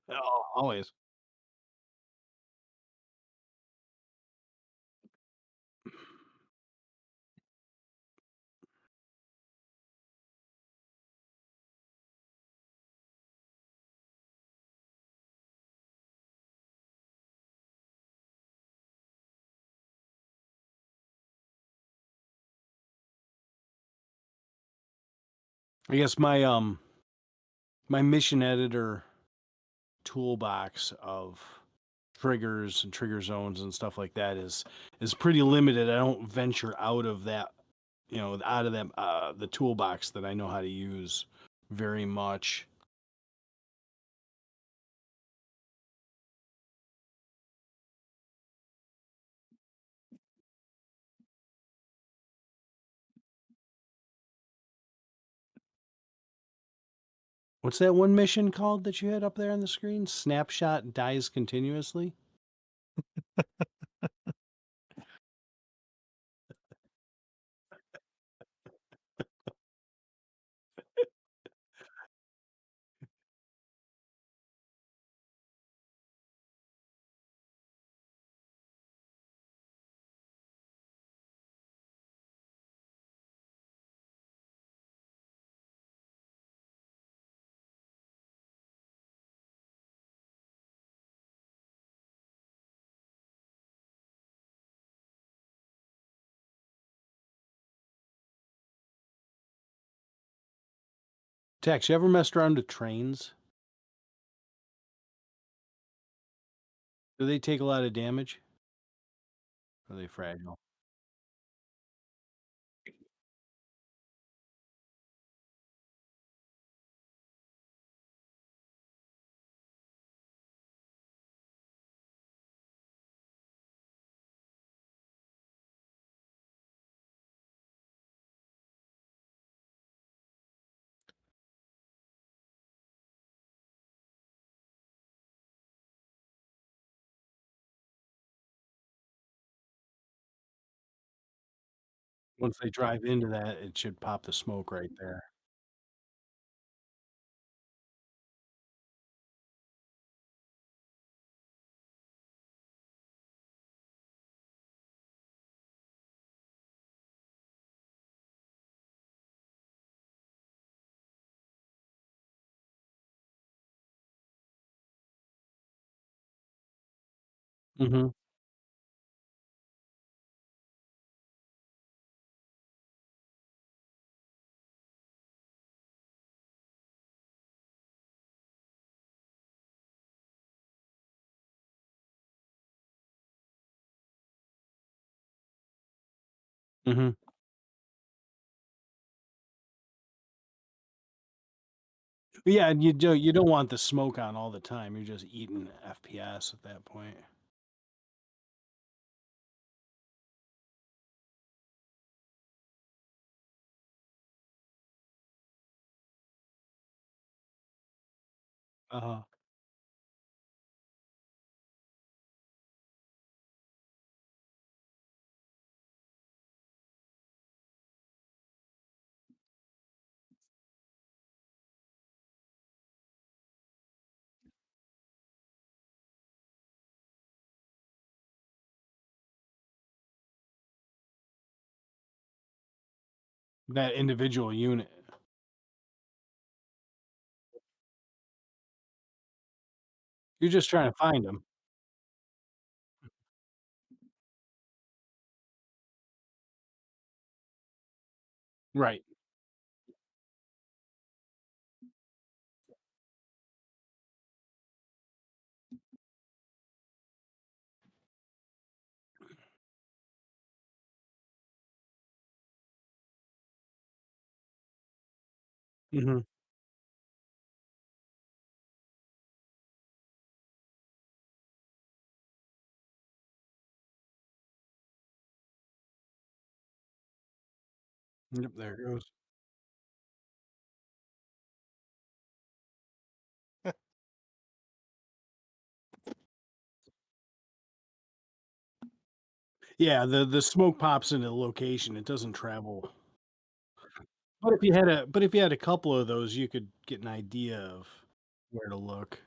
Oh, always. I guess my mission editor toolbox of triggers and trigger zones and stuff like that is pretty limited. I don't venture out of that, out of that the toolbox that I know how to use very much. What's that one mission called that you had up there on the screen? Snapshot dies continuously. Tex, you ever messed around with trains? Do they take a lot of damage? Are they fragile? Once they drive into that, it should pop the smoke right there. Mhm. Mhm. Yeah, and you don't want the smoke on all the time. You're just eating FPS at that point. Uh-huh. That individual unit. You're just trying to find them. Right. Mhm. Yep, there it goes. Yeah, the smoke pops into the location, it doesn't travel. But if you had a couple of those, you could get an idea of where to look.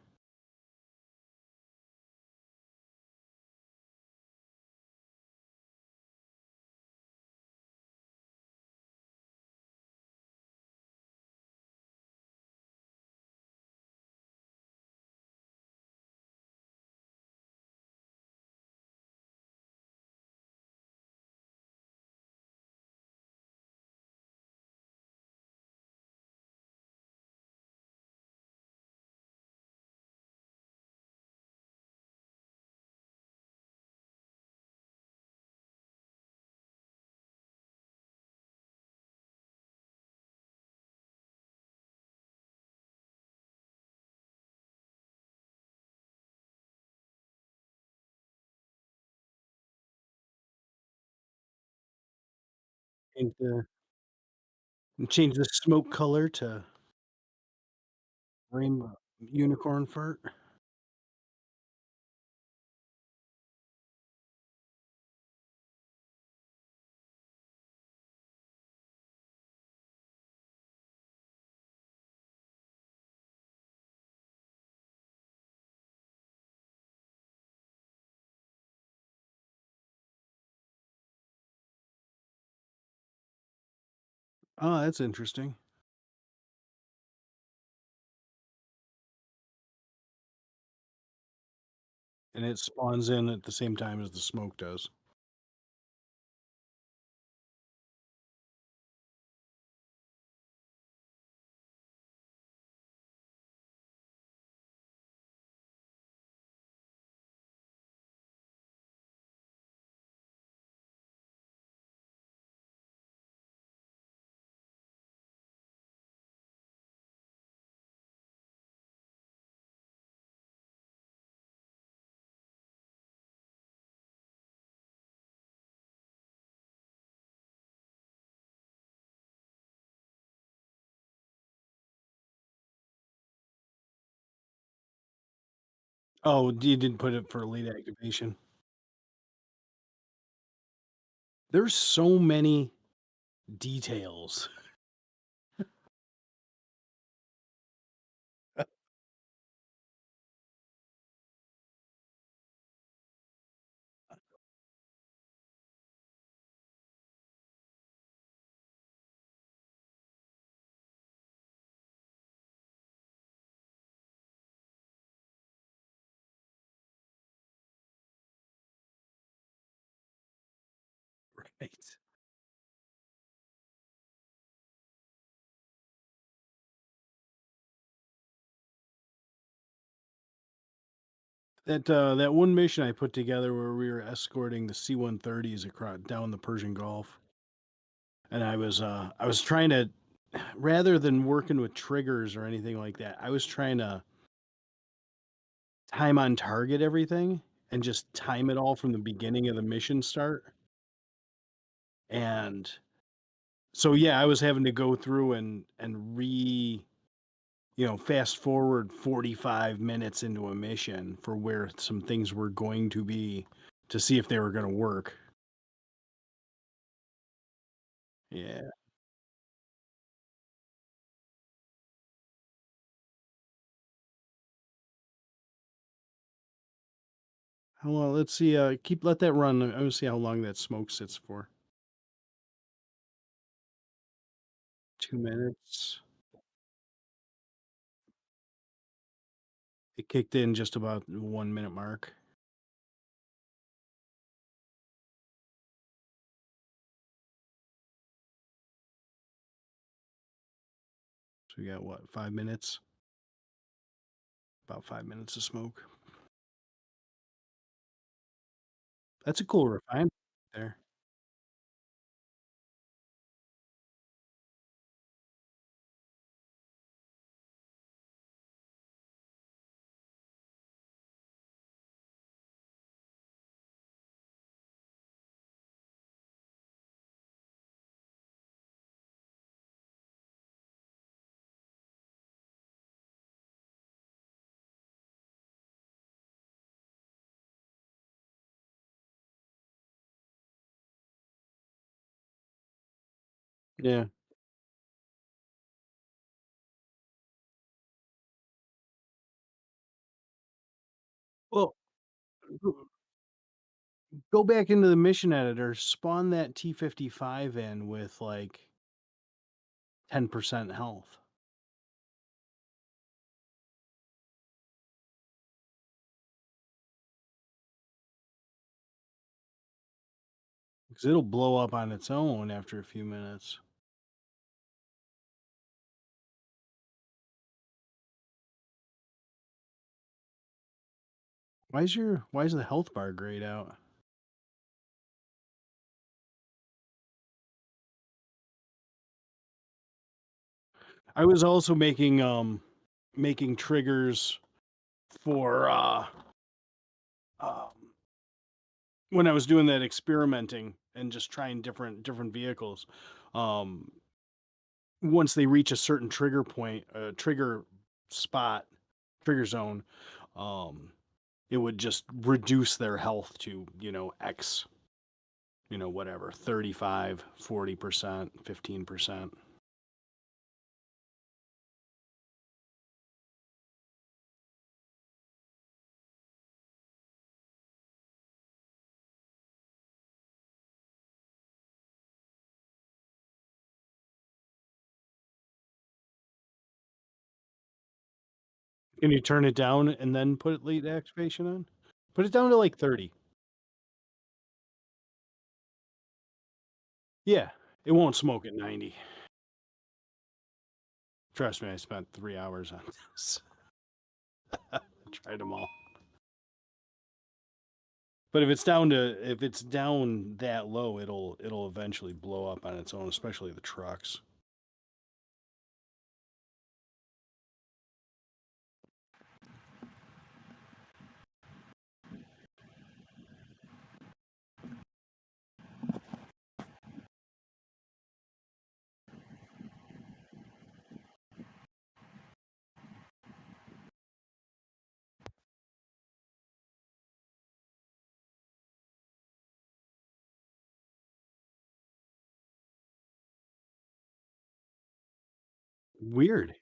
And, and change the smoke color to rainbow unicorn fart. Oh, that's interesting. And it spawns in at the same time as the smoke does. Oh, you didn't put it for lead activation. There's so many details. Right. That one mission I put together where we were escorting the C-130s across down the Persian Gulf, and I was trying to, rather than working with triggers or anything like that, I was trying to time on target everything and just time it all from the beginning of the mission start. And so yeah, I was having to go through and fast forward 45 minutes into a mission for where some things were going to be to see if they were going to work. Yeah. Well, let's see. Let that run. I'm gonna see how long that smoke sits for. 2 minutes. It kicked in just about the 1 minute mark. So we got what, 5 minutes? About 5 minutes of smoke. That's a cool refinement there. Yeah. Well, go back into the mission editor, spawn that T55 in with like 10% health. Because it'll blow up on its own after a few minutes. Why is the health bar grayed out? I was also making triggers for um when I was doing that experimenting and just trying different vehicles. Um Once they reach a certain trigger point, trigger spot, trigger zone, um it would just reduce their health to, X, whatever, 35, 40%, 15%. Can you turn it down and then put late activation on? Put it down to like 30. Yeah, it won't smoke at 90. Trust me, I spent 3 hours on this. Tried them all. But if it's down that low, it'll eventually blow up on its own, especially the trucks. Weird.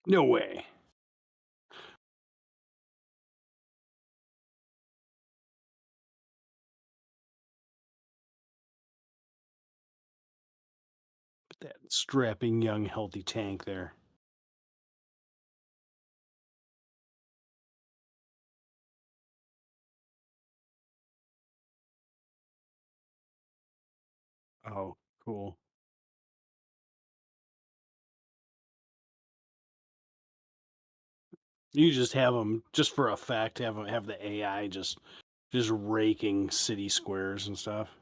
No way. That strapping young healthy tank there. Oh, cool. You just have them just for effect. Have the AI just raking city squares and stuff.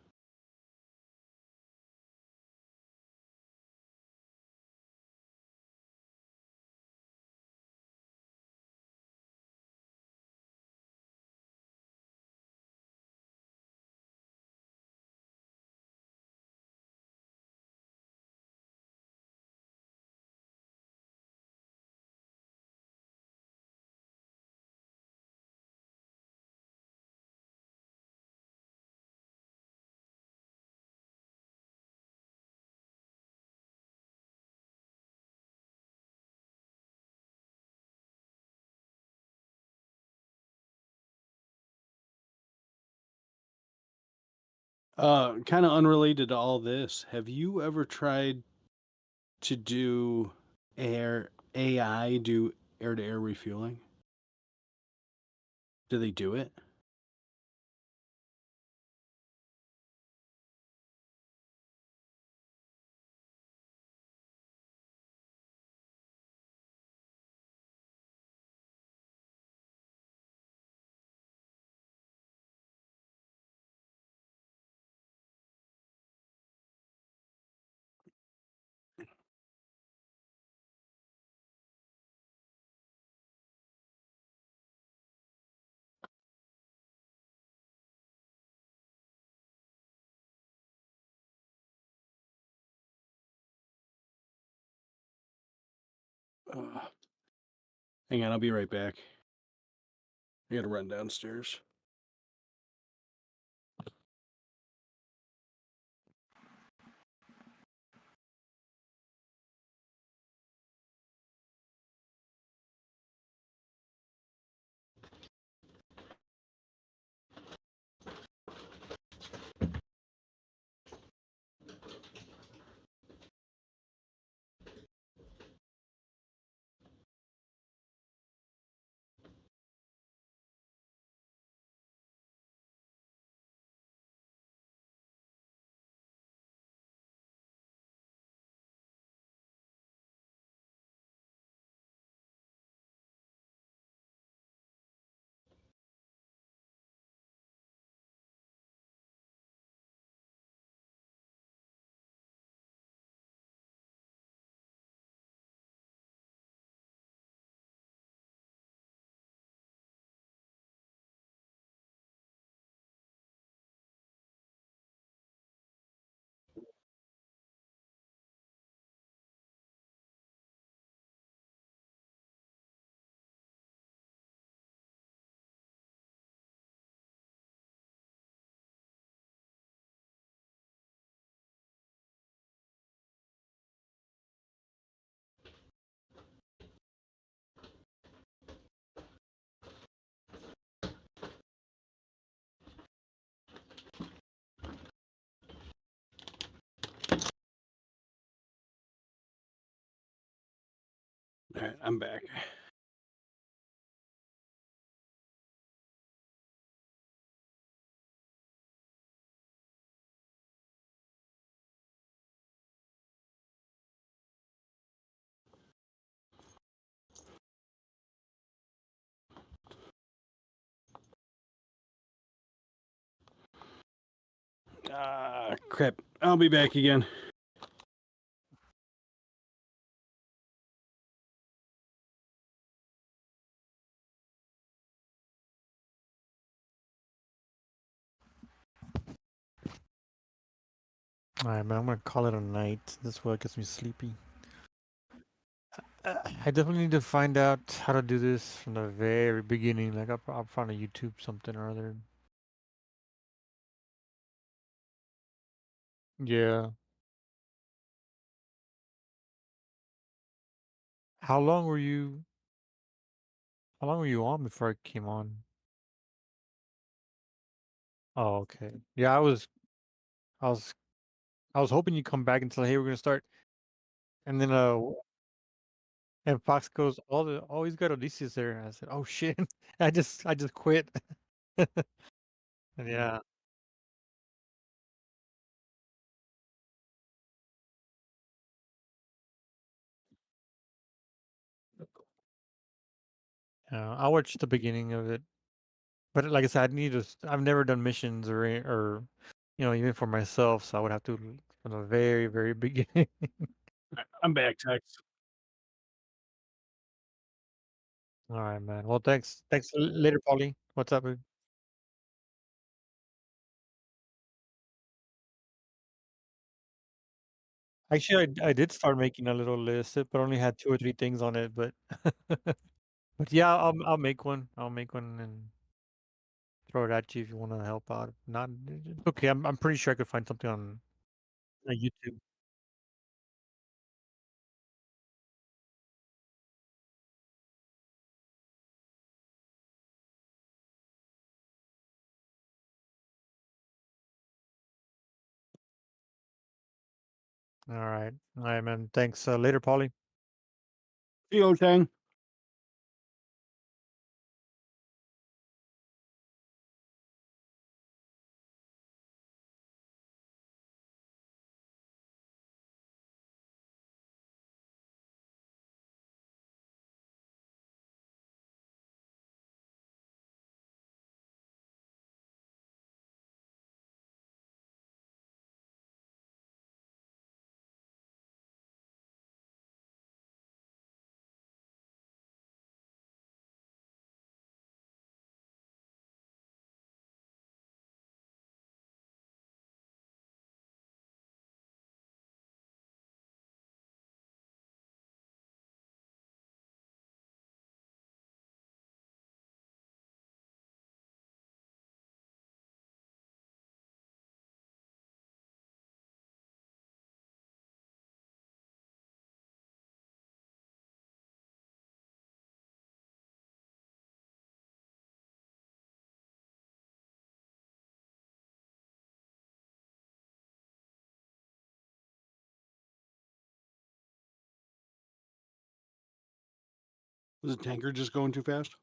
Kind of unrelated to all this. Have you ever tried to do air AI do air to air refueling? Do they do it? Hang on, I'll be right back. I gotta run downstairs. All right, I'm back. Crap. I'll be back again. Alright, man, I'm gonna call it a night. This way it gets me sleepy. I definitely need to find out how to do this from the very beginning. Like, I'll find a YouTube something or other. Yeah. How long were you? How long were you on before I came on? Oh, okay. Yeah, I was, I was hoping you'd come back and say, "Hey, we're gonna start." And then, and Fox goes, "Oh, he's got Odysseus there." And I said, "Oh shit!" I just quit. And yeah, I watched the beginning of it. But like I said, I need to. I've never done missions or, even for myself. So I would have to from the very, very beginning. I'm back, Tex. All right, man. Well, thanks. Thanks later, Polly. What's up, dude? Actually, I did start making a little list, but only had 2 or 3 things on it. But but yeah, I'll make one. I'll make one and throw it at you if you want to help out. If not, it's okay. I'm pretty sure I could find something on YouTube. All right, man. Thanks. Later, Polly. See you, Tang. Was the tanker just going too fast?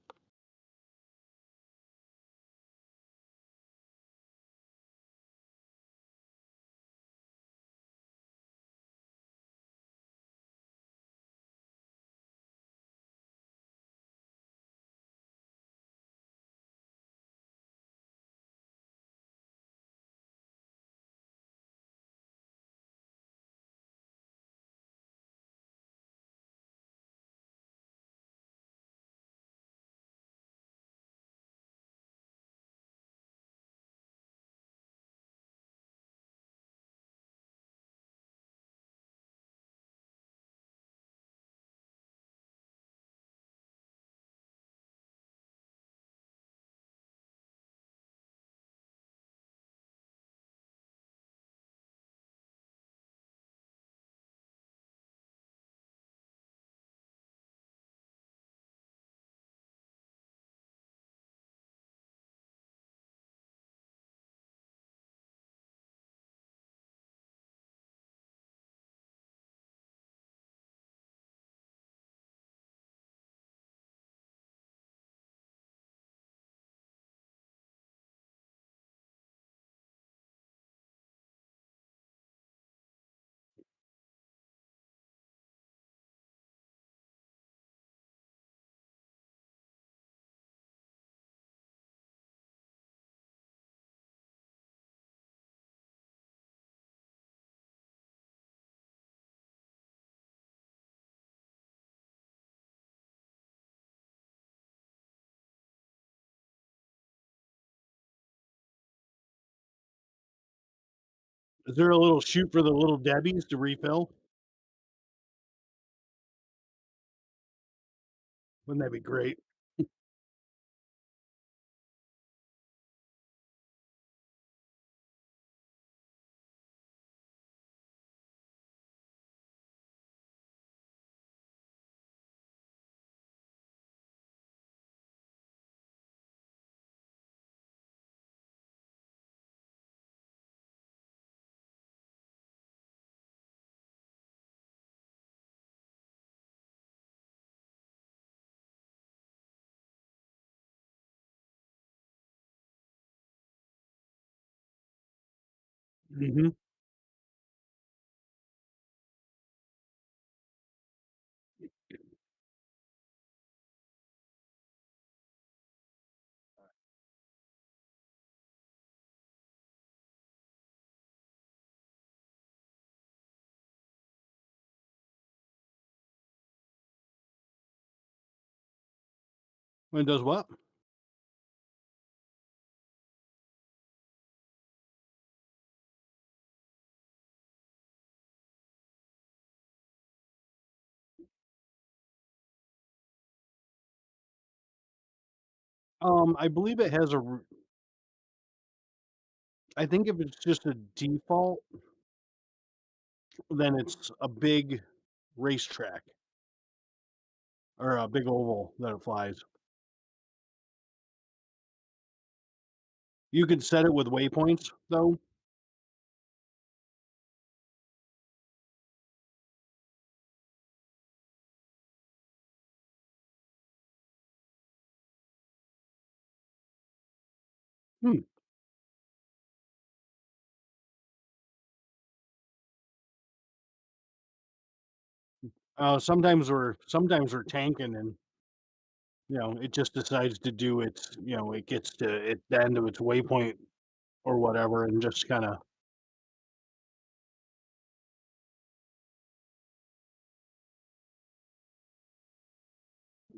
Is there a little chute for the little Debbies to refill? Wouldn't that be great? Mhm. When it does what? I believe it has a r I think if it's just a default, then it's a big racetrack or a big oval that it flies. You could set it with waypoints, though. Hmm. Sometimes we're tanking and, it just decides to do its it gets to the end of its waypoint or whatever and just kinda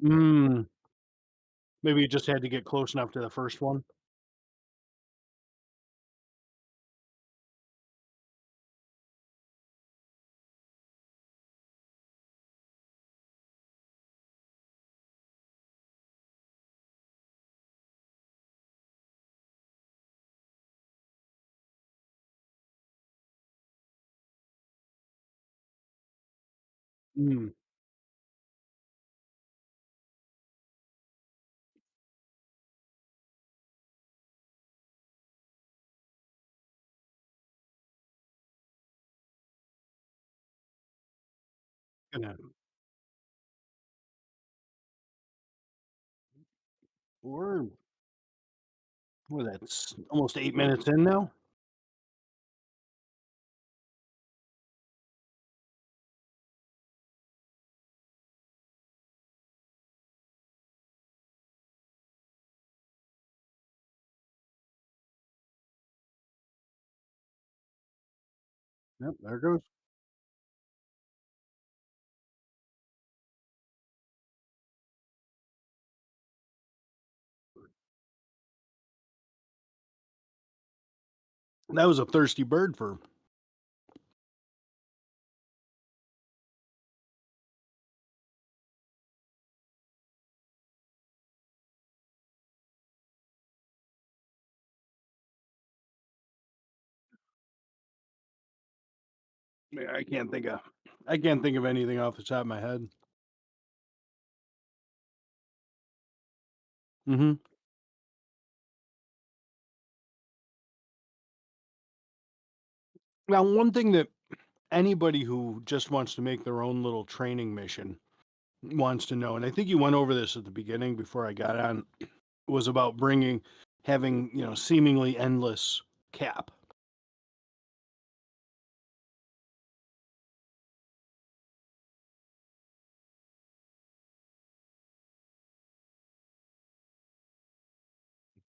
mm, maybe it just had to get close enough to the first one. Mm, gonna We're that's almost 8 minutes in now. Yep, there it goes. That was a thirsty bird for man, I can't think of anything off the top of my head. Mhm. Now, one thing that anybody who just wants to make their own little training mission wants to know, and I think you went over this at the beginning before I got on, was about having, seemingly endless cap.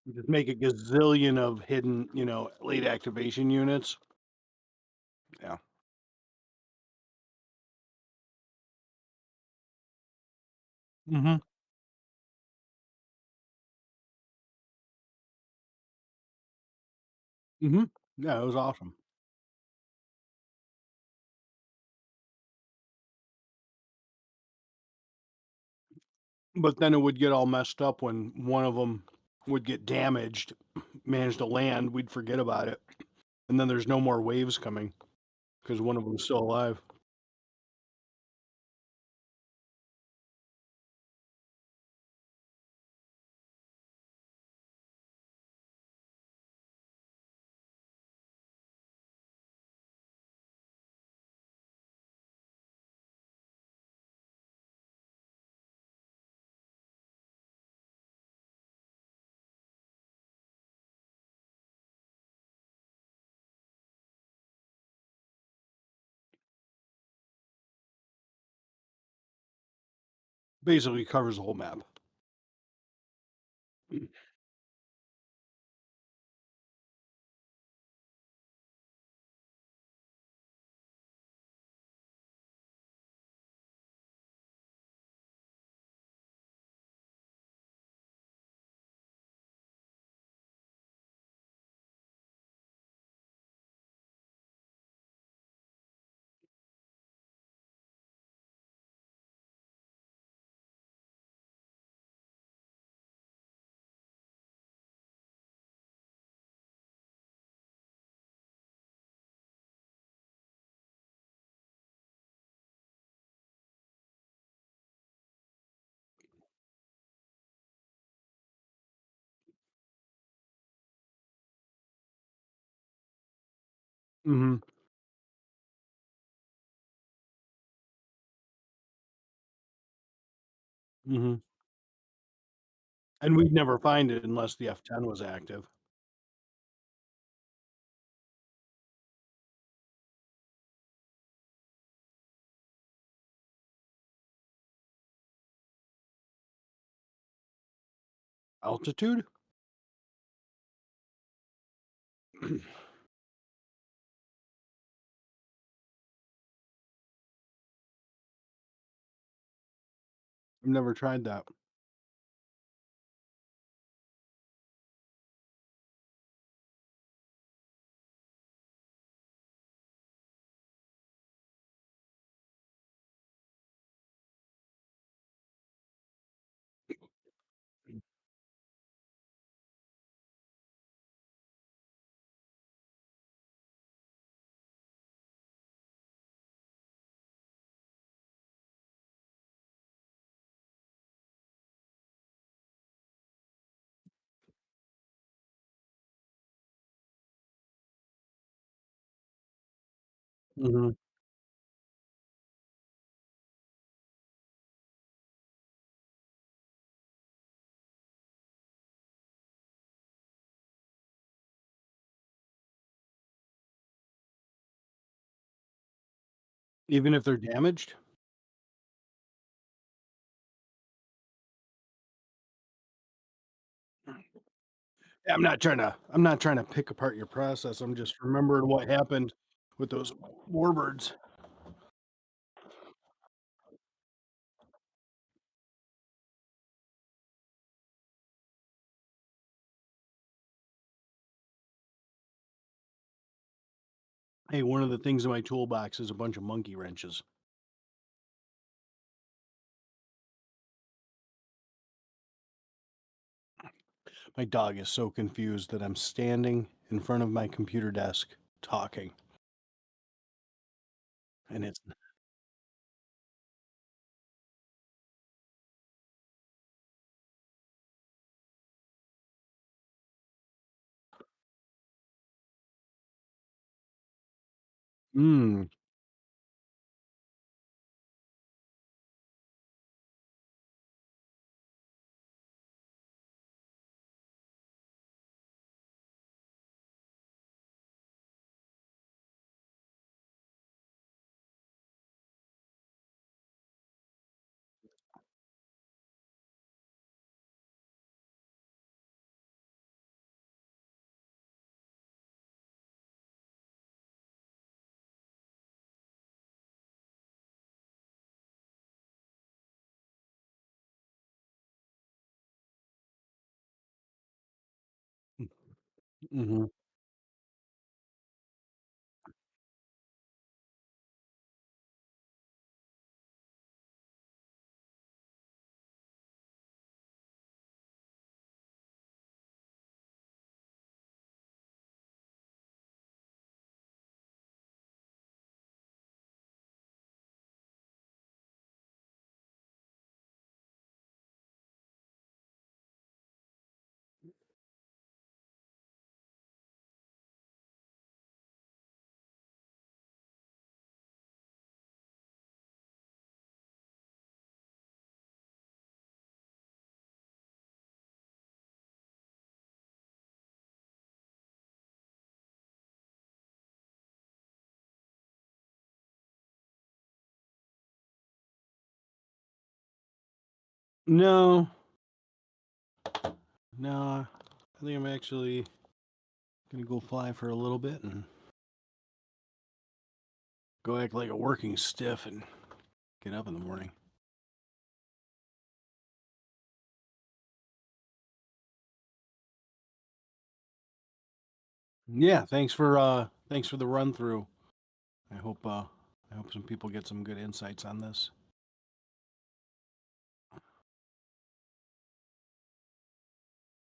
You just make a gazillion of hidden, late activation units. Yeah. Mhm. Mhm. Yeah, it was awesome. But then it would get all messed up when one of them would get damaged, manage to land, we'd forget about it, and then there's no more waves coming because one of them's still alive. Basically covers the whole map. Mhm. Mhm. And we'd never find it unless the F-10 was active. Altitude? I've never tried that. Mhm. Even if they're damaged? I'm not trying to pick apart your process. I'm just remembering what happened with those warbirds. Hey, one of the things in my toolbox is a bunch of monkey wrenches. My dog is so confused that I'm standing in front of my computer desk talking. And it's mm, mhm. No, no. I think I'm actually gonna go fly for a little bit and go act like a working stiff and get up in the morning. Yeah, thanks for the run through. I hope some people get some good insights on this.